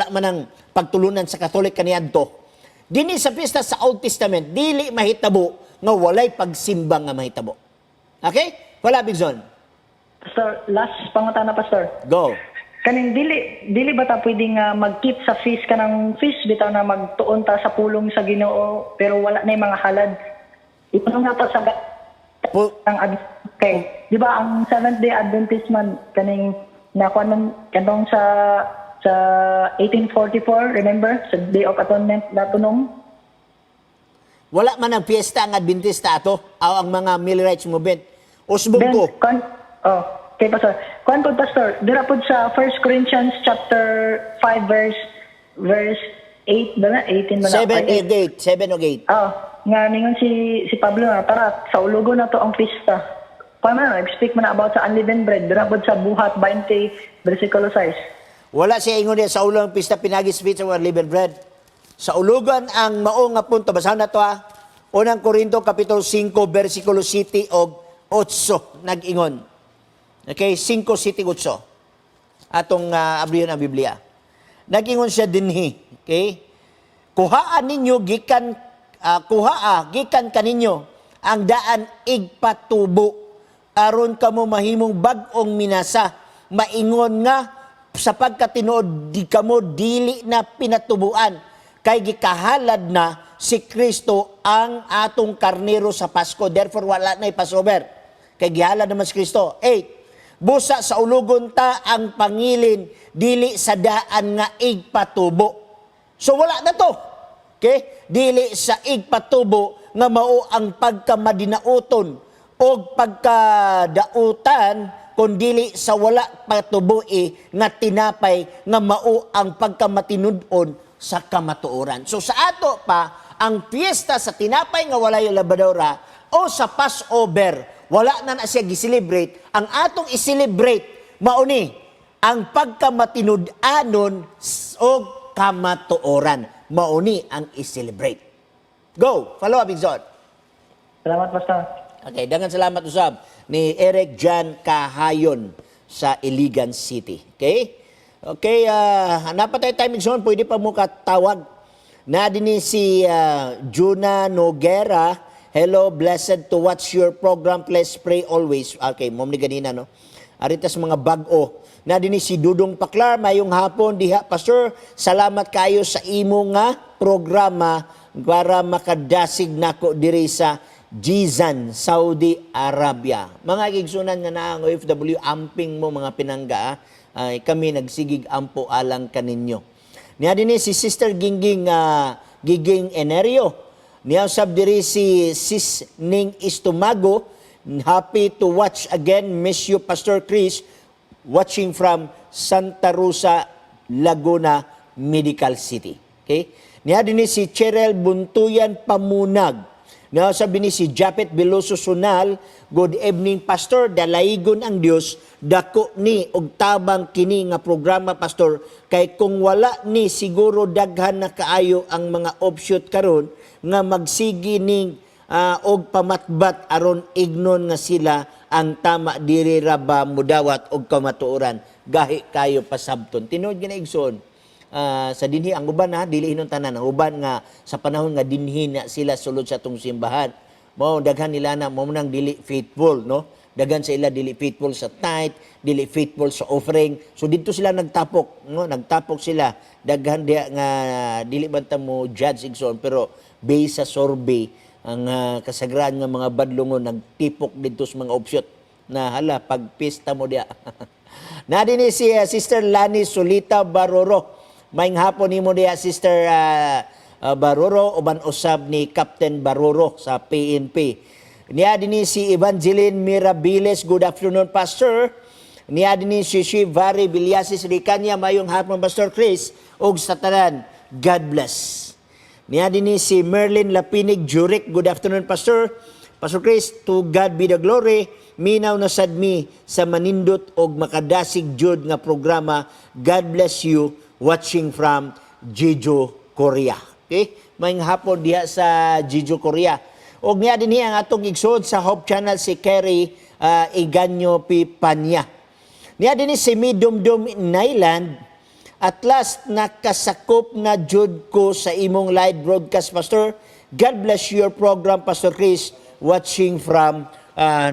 man ang pagtulunan sa Katolik kaniadto. Dinhi sa fiesta sa Old Testament, dili mahitabo nga walay pagsimba nga mahitabo. Okay? Wala, Bigzon. Pastor, last pangutana pastor. Go. Kaning dili ba ta pwede nga mag-keep sa feast kanang feast bitaw na magtuon ta sa pulong sa Ginoo pero wala na yung mga halad. Ito nga ta sa ang okay. Di ba ang Seventh Day Adventist man kaning nakuha man kanong sa 1844, remember? Sa Day of Atonement na tunong. Wala man ang fiesta ang Adventista ato o ang mga Millerites movement. Usbog Then, ko. okay, pastor. Kuan po, pastor, dira po sa 1 Corinthians chapter 5 verse 8 ba na? 18 ba na? 7 o 8. Nga ningon si Pablo na, tara, sa ulogo na to ang pista. Kuan man, nag-speak man about sa unleavened bread, dira po sa Buhat 20, versikulo 6. Wala siya ingon niya sa ulong pista pinagis pizza or liver bread. Sa ulugan ang mao nga punto, basahan na to Unang Korinto kapitulo 5 versikulo 7 og 8 nag-ingon. Okay, 5, 7, 8. Atong abriyon ang Biblia. Nag-ingon siya dinhi, okay? Kuhaan ninyo gikan gikan kaninyo ang daan igpatubo aron kamo mahimong bag-ong minasa, maingon nga sa pagkatinuod di kamo dili na pinatubuan kay gikahalad na si Kristo ang atong karnero sa Pasko. Therefore wala na Passover kay gihalad naman si Kristo. 8. Busa sa ulugon ta ang pangilin dili sa daan nga igpatubo. So wala na to. Okay? Dili sa igpatubo nga mao ang pagkamadinauton o pagkadautan kundili sa wala patuboi nga tinapay nga mao ang pagkamatinud-on sa kamatuoran. So sa ato pa, ang fiesta sa tinapay nga walay labadora o sa Passover, wala na siya gi-celebrate. Ang atong i-celebrate, mauni, ang pagkamatinud-anon o kamatuoran. Mauni ang i-celebrate. Go! Follow up, Igzon. Salamat, pastor. Okay, dangan salamat usab ni Eric Jan Kahayon sa Iligan City. Okay? Okay, napatay timing zone, pwede pa mo katawag. Na din si Juna Noguera. Hello, blessed to watch your program. Please pray always. Okay, mom ni ganina, no? Aritas mga bag-o. Na din si Dudong Paklar, mayong hapon diha. Pastor, salamat kayo sa imo nga programa para makadasig nako diri sa Jizan, Saudi Arabia. Mga gigsunan nga na ang OFW, amping mo mga pinangga, ay kami nagsigig ampo alang kaninyo. Niya din si Sister Gingging Giging Enerio. Niya usab diri si Sis Ning Istumago. Happy to watch again. Miss you, Pastor Chris. Watching from Santa Rosa, Laguna, Medical City. Okay? Niya din si Cheryl Buntuyan Pamunag. Niya sabi ni si Japet Beloso Sunal. Good evening, Pastor. Dalaygon ang Dios. Dako ni og tabang kini nga programa, Pastor. Kay kung wala ni siguro daghan na kaayo ang mga offshoot karon nga magsigi ning og pamatbat aron ignon nga sila ang tama diri ra ba mudawat og kamatuoran gahi kayo pasabton. Tinuod gina igsoon sa dinhi ang uban dili hinon tanan ang uban nga sa panahon nga dinhi na sila sulod sa tong simbahan. Mao daghan nila na mao nang dili faithful, no? Daghan sa ila dili faithful sa tithe, dili faithful sa offering. So dito sila nagtapok, no? Nagtapok sila. Daghan dia nga dili banta mo judge igsoon pero based sa survey ang kasagraan nga mga badlungon nagtipok dito sa mga offshoot na hala pagpista mo dia. Na din si Sister Lani Solita Baroro. Maing hapon nimo dia Sister Baroro uban usab ni Captain Baroro sa PNP. Niya din si Evangeline Mirabiles. Good afternoon, Pastor. Niya din si Shivari Vilyasis Ricania. Mayong hapon, Pastor Chris. Og sa tanan, God bless. Niya din si Merlin Lapinig Jurek. Good afternoon, Pastor. Pastor Chris, to God be the glory. Minaw na sadmi sa manindot og makadasig jud nga programa. God bless you. Watching from Jeju, Korea. Okay? Mayong hapon diha sa Jeju, Korea. Og niya din ang atong igsood sa Hope Channel si Kerry Iganyo Pipanya. Niya din si Midumdum Nailand. At last, nakasakop na jud ko sa imong live broadcast, Pastor. God bless your program, Pastor Chris, watching from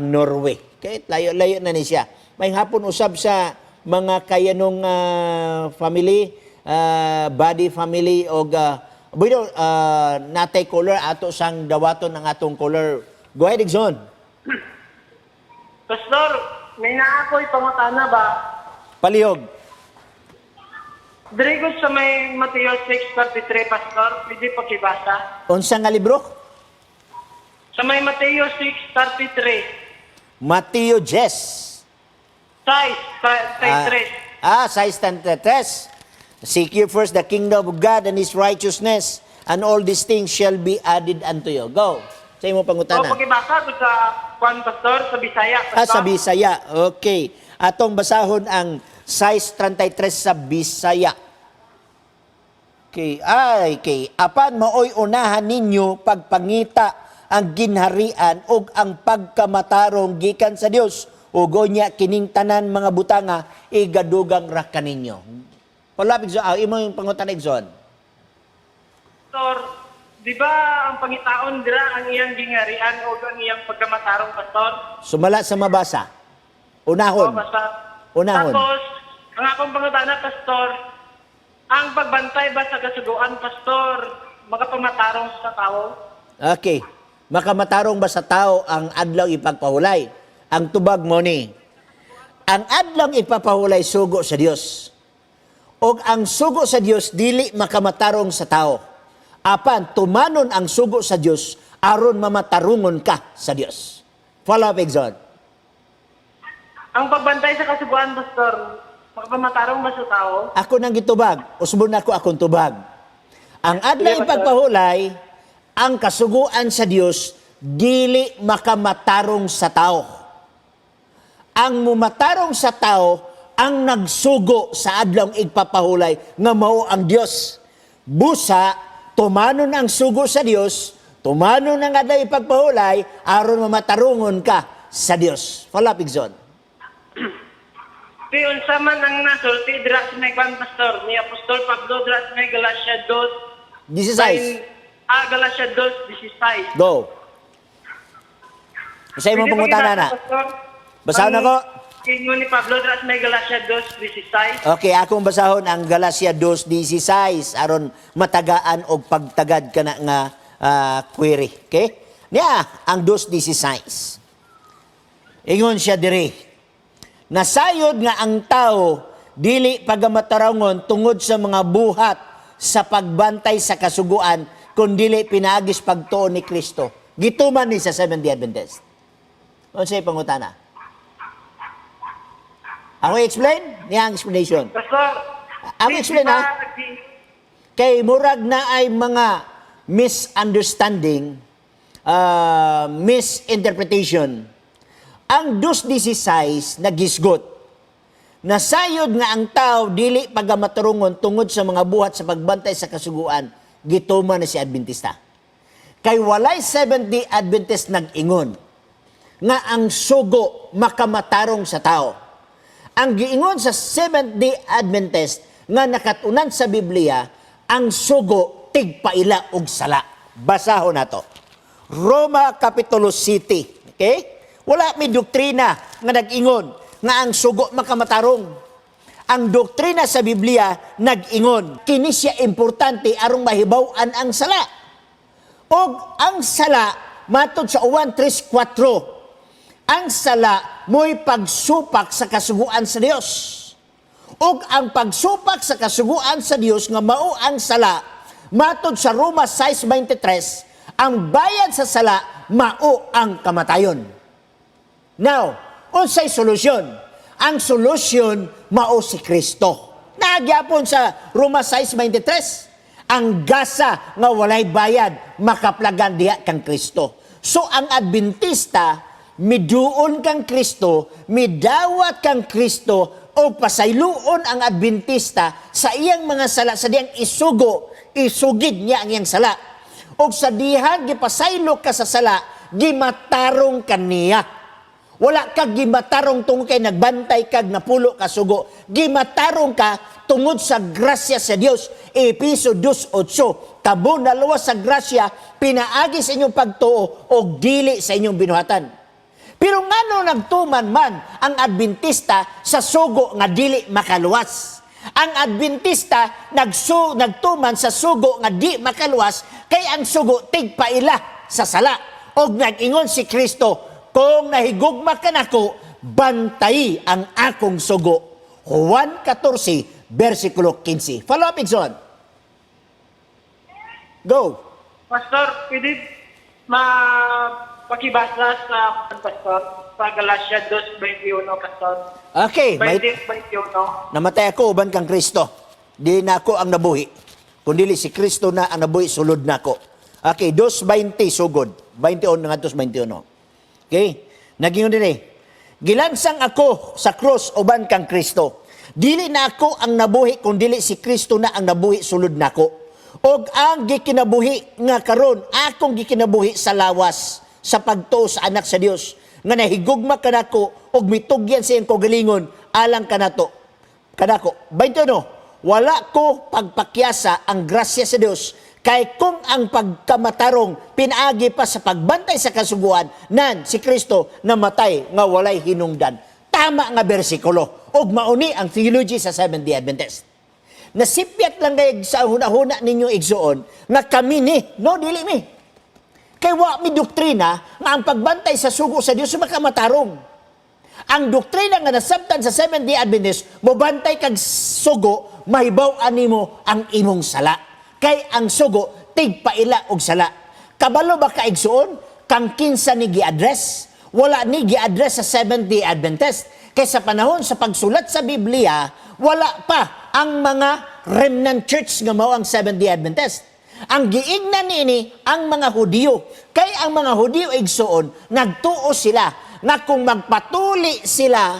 Norway. Okay, layo-layo na ni siya. May hapon usab sa mga kayanong family, body family, o natay color ato sang dawaton ang atong color. Go ahead, Exxon. Pastor, may naakoy pangutana ba? Palihog. Dirigos sa may Mateo 6:33, Pastor, pwede pakibasa? Unsa nga libro? Sa may Mateo 6:33. Mateo 10. 6:33. Size 33. Seek ye first the kingdom of God and His righteousness, and all these things shall be added unto you. Go. Sa imo O pangutana. pakibasa doon sa Juan, Pastor, sa Bisaya, Pastor. Sa Bisaya. Okay. Atong basahon ang size 33 sa Bisaya. Okay. Okay. Apan maoy unahan ninyo pagpangita ang ginharian ug ang pagkamatarong gikan sa Dios. Ugo niya kining tanan mga butanga igadugang ra kaninyo. Palapig sa imo yung pangutana, Exxon. Pastor, di ba ang pangitaon dira ang iyang gingarian o ang iyang pagkamatarong, Pastor? Sumala sa mabasa. O, Unahon. Pastor. Unahon. Tapos, ang akong pangutana, Pastor, ang pagbantay ba sa kasuguan, Pastor, makapamatarong sa tao? Okay. Makamatarong ba sa tao ang adlaw ipagpahulay? Ang tubag mo ni, ang adlaw ipapahulay sugo sa Dios. O ang sugo sa Dios dili makamatarong sa tao. Apan tumanon ang sugo sa Dios aron mamatarungon ka sa Dios. Follow up, Exxon. Ang pagbantay sa kasuguan, Pastor, makapamatarong ba sa tao? Ako nang gitubag, usbon ako akong tubag. Ang adlaw Sige, Pastor. ipagpahulay, ang kasuguan sa Dios dili makamatarong sa tao. Ang mumatarong sa tao ang nagsugo sa adlaw igpapahulay nga mao ang Dios. Busa tumanon ang sugo sa Dios, tumanon ang adlaw ipagpahulay aron mamatarungon ka sa Dios. Follow up, Exxon. Piyon sa man ang nasulti dira sa may kwan, pastor, ni Apostol Pablo dira sa may Galacia 2. 16. Galacia 2:16. Go. Isa mo Pwede pangutana ba na. ibasa, pastor? Basahan ako. Kingo ni Pablo dira sa may Galacia 2:16. Okay, akong basahon ang Galacia 2:16 aron matagaan og pagtagad kana nga query. Okay? Niya ang 2:16. Ingon siya diri. Nasayod nga ang tao dili pagamatarangon tungod sa mga buhat sa pagbantay sa kasuguan kun dili pinaagis pagtuon ni Kristo. Gituman ni sa Seventh-day Adventist. Unsay pangutana? Ako i-explain? Niya ang explanation. Pastor, Ang explain ha? Kay murag na ay mga misunderstanding, misinterpretation. Ang 2:16 nagisgot. Nasayod nga ang tao dili pagamaturungon tungod sa mga buhat sa pagbantay sa kasuguan, gituman na si Adventista. Kay walay Seventh-day Adventist nag-ingon nga ang sugo makamatarong sa tao. Ang giingon sa Seventh-day Adventist nga nakatunan sa Biblia, ang sugo tigpaila og sala. Basahon nato. Roma Kapitulo 7. Okay? Wala may doktrina nga nag-ingon nga ang sugo makamatarong. Ang doktrina sa Biblia nag-ingon, kini siya importante arong mahibaw-an ang sala. Og ang sala, matod sa 1:3-4, ang sala mo'y pagsupak sa kasuguan sa Dios. Og ang pagsupak sa kasuguan sa Dios nga mao ang sala, matod sa Roma 6:23, ang bayad sa sala mao ang kamatayon. Now, unsay solusyon? Ang solusyon mao si Kristo. Nagyapon sa Roma 6:23, ang gasa nga walay bayad makaplagan diha kang Kristo. So ang Adventista miduon kang Kristo, midawat kang Kristo o pasayloon ang Adventista sa iyang mga sala sa diyang isugid niya ang iyang sala. O sa dihang gipasaylo ka sa sala, gimatarong kaniya. Wala kag gimatarong tungod kay nagbantay kag napulo ka sugo. Gimatarong ka tungod sa grasya sa Dios. Episo 2:8. Kabo na luwas sa grasya, pinaagi sa inyong pagtuo o dili sa inyong binuhatan. Pero ngano nagtuman man ang Adventista sa sugo nga dili makaluwas? Ang Adventista nagtuman sa sugo nga di makaluwas kay ang sugo tigpaila sa sala. Og nag-ingon si Kristo, kung nahigugma ka nako, bantay ang akong sugo. Juan 14:15. Follow up, Igson. Go. Pastor, pwede pakibasa sa Pastor sa Galacia 2:21, Pastor. Okay. 20:21. Namatay ako, uban kang Kristo. Di na ako ang nabuhi. Kundili si Kristo na ang nabuhi, sulod na ako. Okay, 2:20 sugod. 21 nga 2:21. Okay? Naging din gilansang ako sa cross uban kang Kristo. Dili na ako ang nabuhi kung dili si Kristo na ang nabuhi sulod nako. Og ang gikinabuhi nga karon akong gikinabuhi sa lawas sa pagtuo sa anak sa Dios nga nahigugma kanako og mitugyan sa iyang kagalingon alang kanako. 21. Wala ko pagpakyasa ang grasya sa Dios kay kung ang pagkamatarong pinaagi pa sa pagbantay sa kasuguan nan si Kristo namatay nga walay hinungdan. Tama nga bersikulo. Og mauni ang theology sa Seventh-day Adventist. Nasipyat lang kay sa huna-huna ninyo igsuon nga kami ni, no dili mi. Kay wa mi doktrina nga ang pagbantay sa sugo sa Dios makamatarong. Ang doktrina nga nasabtan sa Seventh-day Adventist, mobantay kag sugo, mahibaw-an nimo ang imong sala. Kay ang sugo, tigpaila og sala. Kabalo ba ka igsuon? Kang kinsa ni gi-address? Wala ni gi-address sa Seventh-day Adventist. Kay sa panahon sa pagsulat sa Biblia, wala pa ang mga remnant church nga mao ang Seventh-day Adventist. Ang giignan niini ang mga Hudiyo. Kay ang mga Hudiyo igsuon, nagtuo sila nga kung magpatuli sila,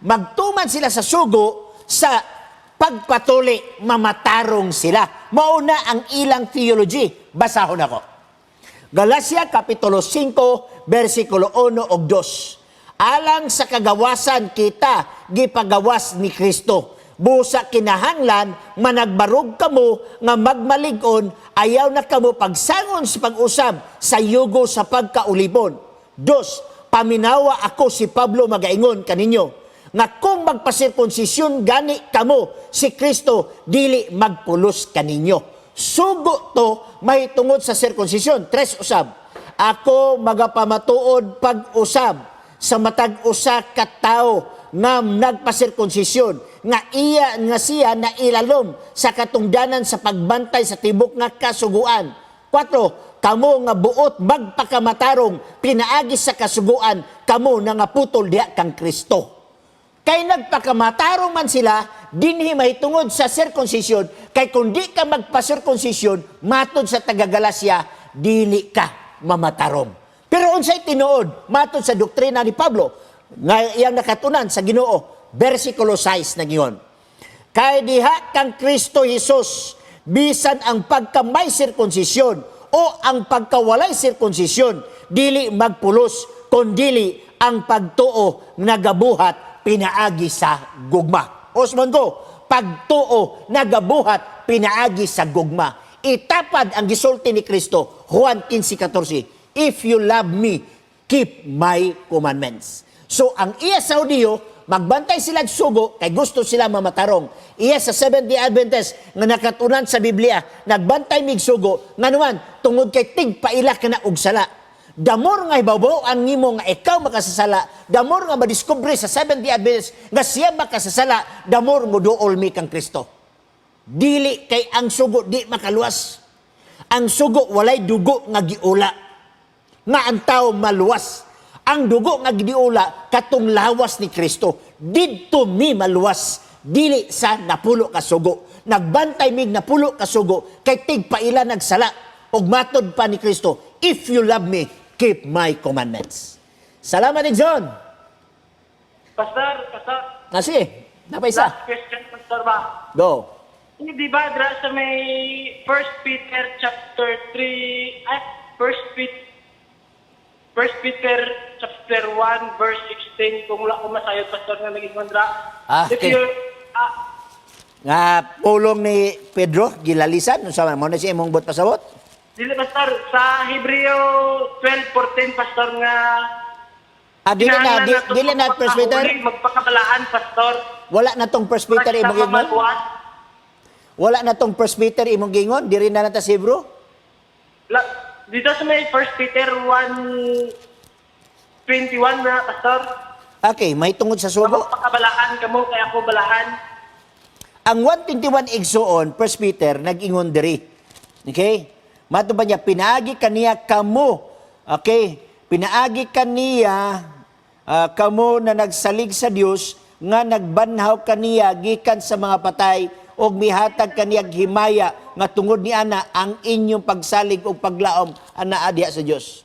magtuman sila sa sugo, sa pagpatuli, mamatarong sila. Mauna ang ilang theology. Basahon ako. Galacia Kapitulo 5, versikulo 1 o 2. Alang sa kagawasan kita, gipagawas ni Kristo. Busa kinahanglan managbarog kamo nga magmalig-on, ayaw na kamo pagsangon sa pag-usab sa yugo sa pagkaulibon. Dos, paminawa ako si Pablo magaingon kaninyo nga kung magpasirkonsisyon gani kamo si Kristo dili magpulos kaninyo. Sugo to mahitungod sa sirkonsisyon. Tres usab, ako magapamatuod pag-usab sa matag usa ka tawo nga nagpasirkonsisyon nga siya na ilalom sa katungdanan sa pagbantay sa tibok nga kasuguan. 4, kamo nga buot magpakamatarong pinaagi sa kasuguan, kamo na nga putol diha kang Kristo. Kay nagpakamatarong man sila, dinhi mahitungod sa sirkonsisyon, kay kung di ka magpasirkonsisyon, matod sa taga-Galasya, dili ka mamatarong. Pero unsay tinuod, matod sa doktrina ni Pablo, nga iyang nakatunan sa Ginoo, versikulo 6 na giyon. Kay diha kang Kristo Jesus, bisan ang pagkamay sirkonsisyon o ang pagkawalay sirkonsisyon, dili magpulos, kundili ang pagtuo nagabuhat pinaagi sa gugma. Osman ko, pagtuo nagabuhat pinaagi sa gugma. Itapad ang gisulti ni Kristo, Juan 15:14, if you love me, keep my commandments. So, ang iya sa audio, magbantay sila sugo, kay gusto sila mamatarong. Iya sa Seventh-day Adventist, nga nakatunan sa Biblia, nagbantay mig sugo, nga naman, tungod kay tigpaila ka na og sala. Damor nga ibabaw ang nimo nga ikaw makasasala, damor nga madiskubre sa Seventh-day Adventist, nga siya makasasala, damor mo dool mi kang Kristo. Dili kay ang sugo, di makaluwas. Ang sugo, walay dugo nga giula. Nga ang tao maluwas. Ang dugo nga gidiula katong lawas ni Kristo. Didto mi maluwas, dili sa napulo ka sugo. Nagbantay mig napulo ka sugo, kay tigpaila nagsala. Og matod pa ni Kristo, if you love me, keep my commandments. Salamat, Igson. Pastor, Kasi, napaisa. last question, Pastor ba? Go. Hindi ba, dra sa may 1 Peter chapter 3, 1 Peter chapter 1 verse 16, kung wala ko masayod, Pastor, nga naging mandra. If Okay. you're, Nga pulong ni Pedro, gilalisan, no sa mo na siya imong bot pasabot. dili, Pastor, sa Hebreo 12:14, Pastor, nga Dili na, kinahanglan dili na, natong First Peter. magpakahuling, magpakabalaan, Pastor. Wala na tong First Peter Para imong sa gingon. mamaluwas. Wala na tong First Peter imong gingon, diri na nata si Hebrew. Dito sa may 1 Peter 1:21 na, Pastor. Okay, may tungod sa sugo. Magpakabalaan kamo, kaya ako balaan. Ang 1:21 igsuon, 1 Peter, nag-ingon diri. Okay? Mato ba niya, pinaagi kaniya kamo. Okay? Pinaagi kaniya kamo na nagsalig sa Dios nga nagbanhaw kaniya gikan sa mga patay og mihatag kaniyag himaya nga tungod ni ana ang inyong pagsalig o paglaom anaa diha sa Dios.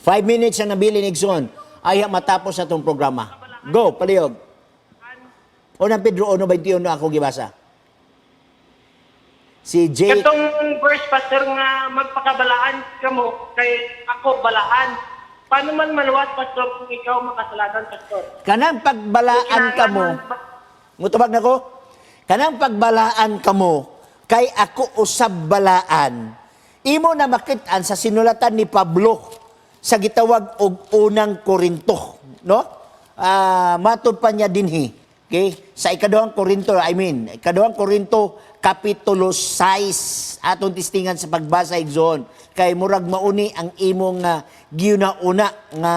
5 minutes na nabili ni Igsoon. Ayaw matapos na itong programa. Go, palihog. Unang Pedro 1:21 ako gibasa. Si J. Katong verse, Pastor, nga magpakabalaan kamo, kay ako balaan. Paano man maluwas, Pastor, kung ikaw makasalanan, Pastor? Kanang pagbalaan kamo, mutubag na ko, kanang pagbalaan kamo, kay ako usab balaan, imo na makitaan sa sinulatan ni Pablo sa gitawag og unang Korinto, no? Matod pa niya dinhi, okay? Sa ikaduhang Korinto, ikaduhang Korinto, Kapitulo 6, atong tistingan sa pagbasa igsoon, kay murag mauni ang imong giuna-una nga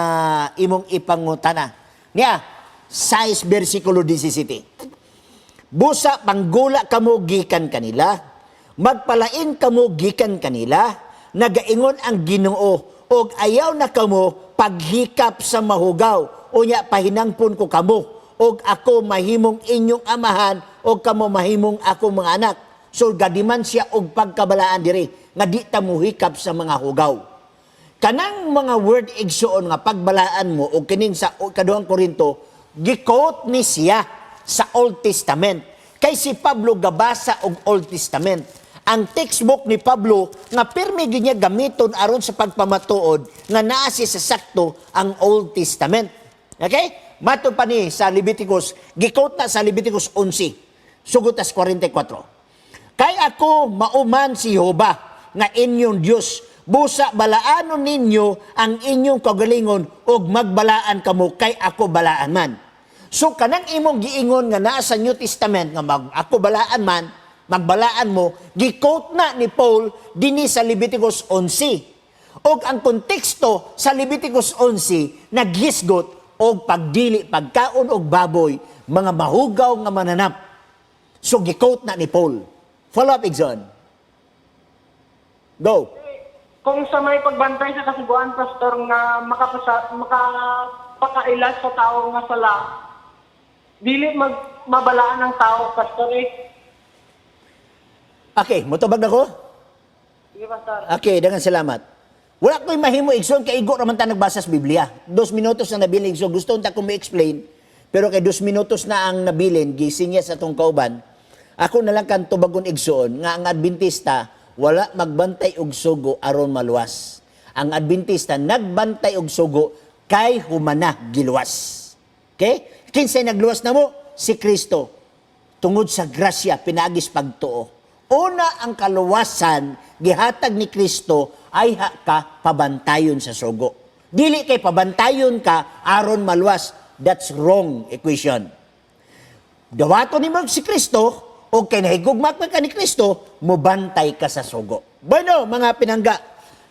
imong ipangutana. Niya, 6 versikulo 17. Busa panggula kamo gikan kanila, magpalain kamo gikan kanila, nagaingon ang Ginoo, og ayaw na kamo paghikap sa mahugaw, unya pahinangpon ko kamo, og ako mahimong inyong amahan, og kamo mahimong akong mga anak. So gadiman siya og pagkabalaan diri, nga di ta muhikap sa mga hugaw. Kanang mga word igsuon nga pagbalaan mo, o kining sa ikaduhang Korinto, gi-quote ni siya sa Old Testament. Kay si Pablo gabasa og Old Testament. Ang textbook ni Pablo nga pirmi niya gamiton aron sa pagpamatuod nga naa siya sa sakto ang Old Testament. Okay? mato pa ni sa Leviticus, gikot na sa Leviticus 11, sugutas 44. Kay ako mauman si Jehova nga inyong Dios, busa balaanon ninyo ang inyong kagalingon ug magbalaan kamo kay ako balaan man. So kanang imong giingon nga naa sa New Testament nga ako balaan man, magbalaan mo, gikot na ni Paul dinhi sa Leviticus 11. Og ang konteksto sa Leviticus 11 naghisgot og pagdili pagkaon og baboy, mga mahugaw nga mananap. So gikot na ni Paul. Follow up, Exxon. Go. Kung sa may pagbantay sa kasiguan, Pastor, nga makapakailas sa tao nga sala, dili mabalaan ng tao, Pastor eh. Okay, motobag na ko? Sige, Pastor. Okay, dengan salamat. Wala ko'y mahimo, Exxon, kay igo raman ta nagbasa sa Biblia. 2 minutos na nabilin, Exxon. Gusto ta kong ma-explain, pero kay 2 minutos na ang nabilin, gising niya sa tong kauban, ako na lang kan tubagon, Exxon, nga ang Adventista, wala magbantay og sugo aron maluwas. Ang Adventista nagbantay og sugo kay humana giluwas. Okay? Kinsay nagluwas na mo? Si Kristo. Tungod sa grasya pinagis pagtuo. Una ang kaluwasan gihatag ni Kristo ay ka pabantayon sa sugo. Dili kay pabantayon ka aron maluwas. That's wrong equation. Dawato ni mo si Kristo o kay nahigugmak ka ni Kristo, mubantay ka sa sugo. Bueno, mga pinangga,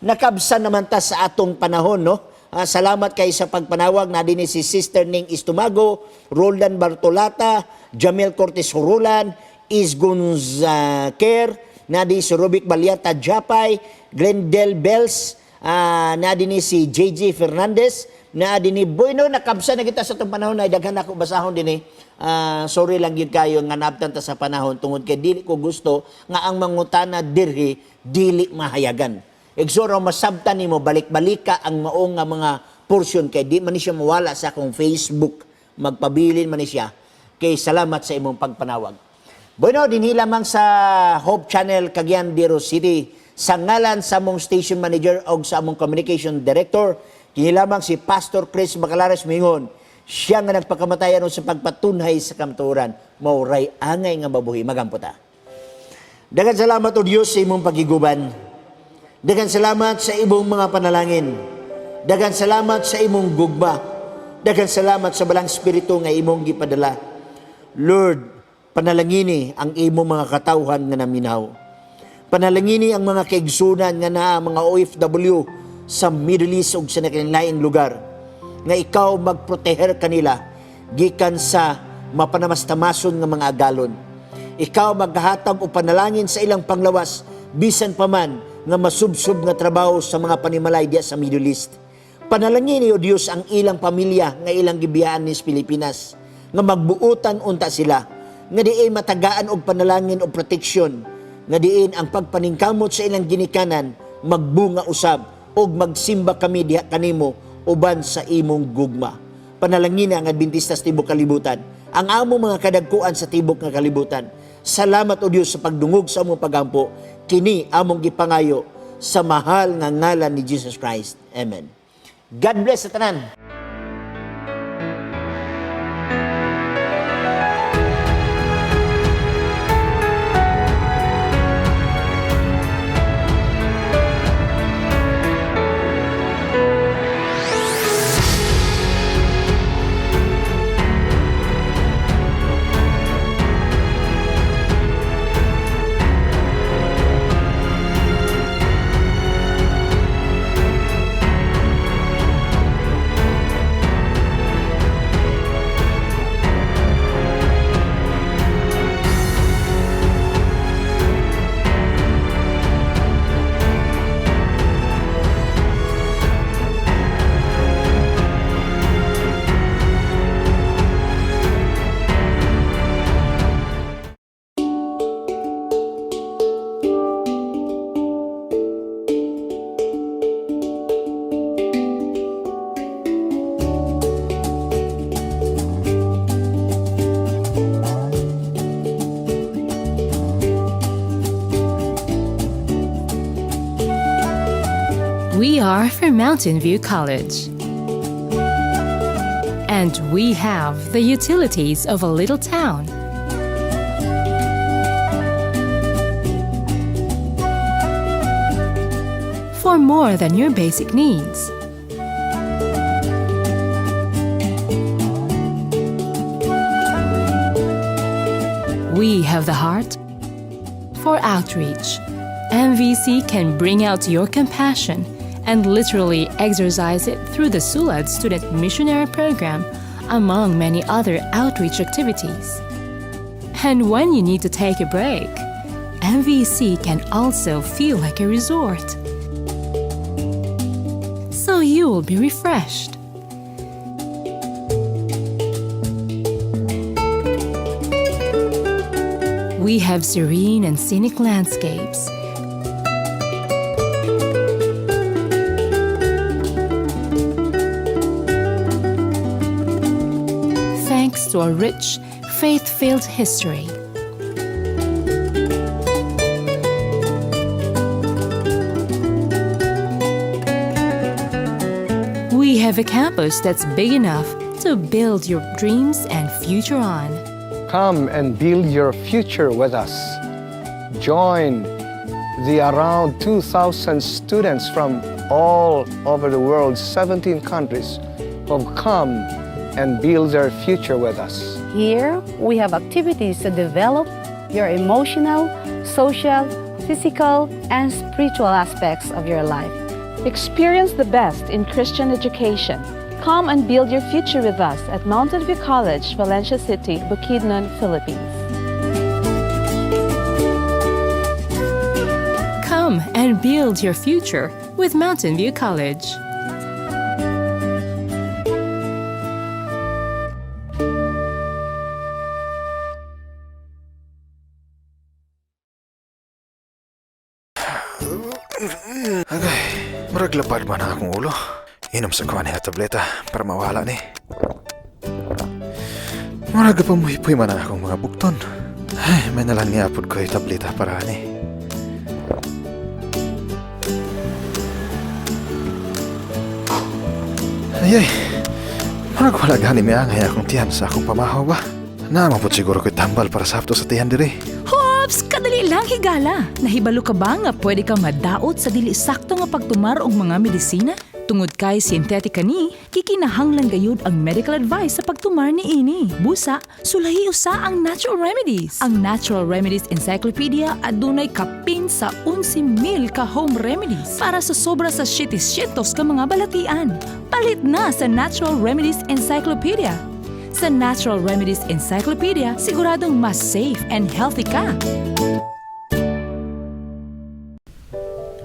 nakabsan naman ta sa atong panahon, no? Salamat kay sa pagpanawag na din si Sister Ning Istumago, Roldan Bartolata, Jamel Cortes Hurulan, Isgunzaker, na di si Rubik Balyata Japay, Glendale Bells, na din si JJ Fernandez, na din ni Bueno, nakabsan na kita sa itong panahon na daghan ako basahon din sorry lang yun kayo nga naabtan ta sa panahon tungod kay dili ko gusto nga ang mangutana dirhi dili mahayagan. Igsoro masabtan nimo balik-balika ang maong nga mga portion kay di man ni siya mawala sa akong Facebook, magpabilin man ni siya. Kay salamat sa imong pagpanawag. Bueno, dinhi lamang sa Hope Channel Cagayan de Oro City sa ngalan sa among station manager o sa among communication director, kini lamang si Pastor Chris Bacalares Mingon. Siya nga nagpakamatayan sa pagpatunhay sa kamturan, mauray angay nga mabuhi magamputa. Daghang salamat o Diyos sa imong pagiguban. Daghang salamat sa imong mga panalangin. Daghang salamat sa imong gugma. Daghang salamat sa balang espiritu nga imong gipadala. Lord, panalangini ang imong mga katawhan nga naminaw. Panalangini ang mga kaigsunan nga na mga OFW sa Middle East ug sa nakalaing lugar. Nga ikaw magproteher kanila gikan sa mapanamastamason nga mga agalon. Ikaw maghatag o panalangin sa ilang panglawas bisan pa man nga masubsob nga trabaho sa mga panimalay diya sa Middle East. Panalangin o Dios ang ilang pamilya nga ilang gibiyaan ni Pilipinas nga magbuutan unta sila nga diin matagaan og panalangin o proteksyon nga diin ang pagpaningkamot sa ilang ginikanan magbunga usab og magsimba kami diha kanimo uban sa imong gugma. Panalangin ang Adventista sa tibok kalibutan, ang among mga kadagkuan sa tibok nga kalibutan. Salamat o Dios sa pagdungog sa among pagampo, kini among gipangayo sa mahal nga ngalan ni Jesus Christ. Amen. God bless sa tanan. We are from Mountain View College. And we have the utilities of a little town. For more than your basic needs. We have the heart for outreach. MVC can bring out your compassion and literally exercise it through the SULAD Student Missionary Program, among many other outreach activities. And when you need to take a break, MVC can also feel like a resort. So you will be refreshed. We have serene and scenic landscapes. Thanks to a rich, faith-filled history. We have a campus that's big enough to build your dreams and future on. Come and build your future with us. Join the around 2,000 students from all over the world, 17 countries, who've come and build their future with us. Here, we have activities to develop your emotional, social, physical, and spiritual aspects of your life. Experience the best in Christian education. Come and build your future with us at Mountain View College, Valencia City, Bukidnon, Philippines. Come and build your future with Mountain View College. Agay, maraglapad man ang akong ulo. Inom sa kuha niya tableta para mawala ni. Maraga pa muhipoy man ang akong mga bukton. Ay, may nalang niapod ko yung tableta para ni. Ayay, marag wala gani may angay akong tiyan sa akong pamahaw ba? Naamapot siguro ko'y tambal para sa hapto sa tiyan diri. Hops! Kadali lang higala. Nahibalo ka ba nga pwede kang madaot sa dili sakto nga pagtumar og mga medisina? Tungod kay sintetika ni, kikinahanglan gayud ang medical advice sa pagtumar ni ini. Busa, sulahi usa ang Natural Remedies. Ang Natural Remedies Encyclopedia adunay kapin sa 11,000 ka home remedies para sa sobra sa 700 ka mga balatian. Palit na sa Natural Remedies Encyclopedia. Sa Natural Remedies Encyclopedia, siguradong mas safe and healthy ka.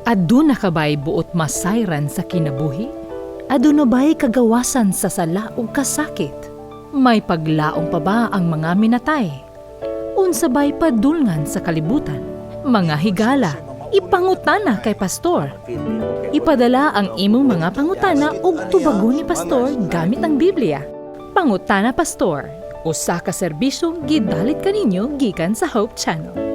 Aduna ka ba'y buot masayran sa kinabuhi? Aduna ba'y kagawasan sa sala o kasakit? May paglaong pa ba ang mga minatay? Unsa ba'y padulngan sa kalibutan? Mga higala, ipangutana kay pastor. Ipadala ang imong mga pangutana ug tubagon ni pastor gamit ang Biblia. Pangutana Pastor, usa ka serbisyong gidalit kaninyo gikan sa Hope Channel.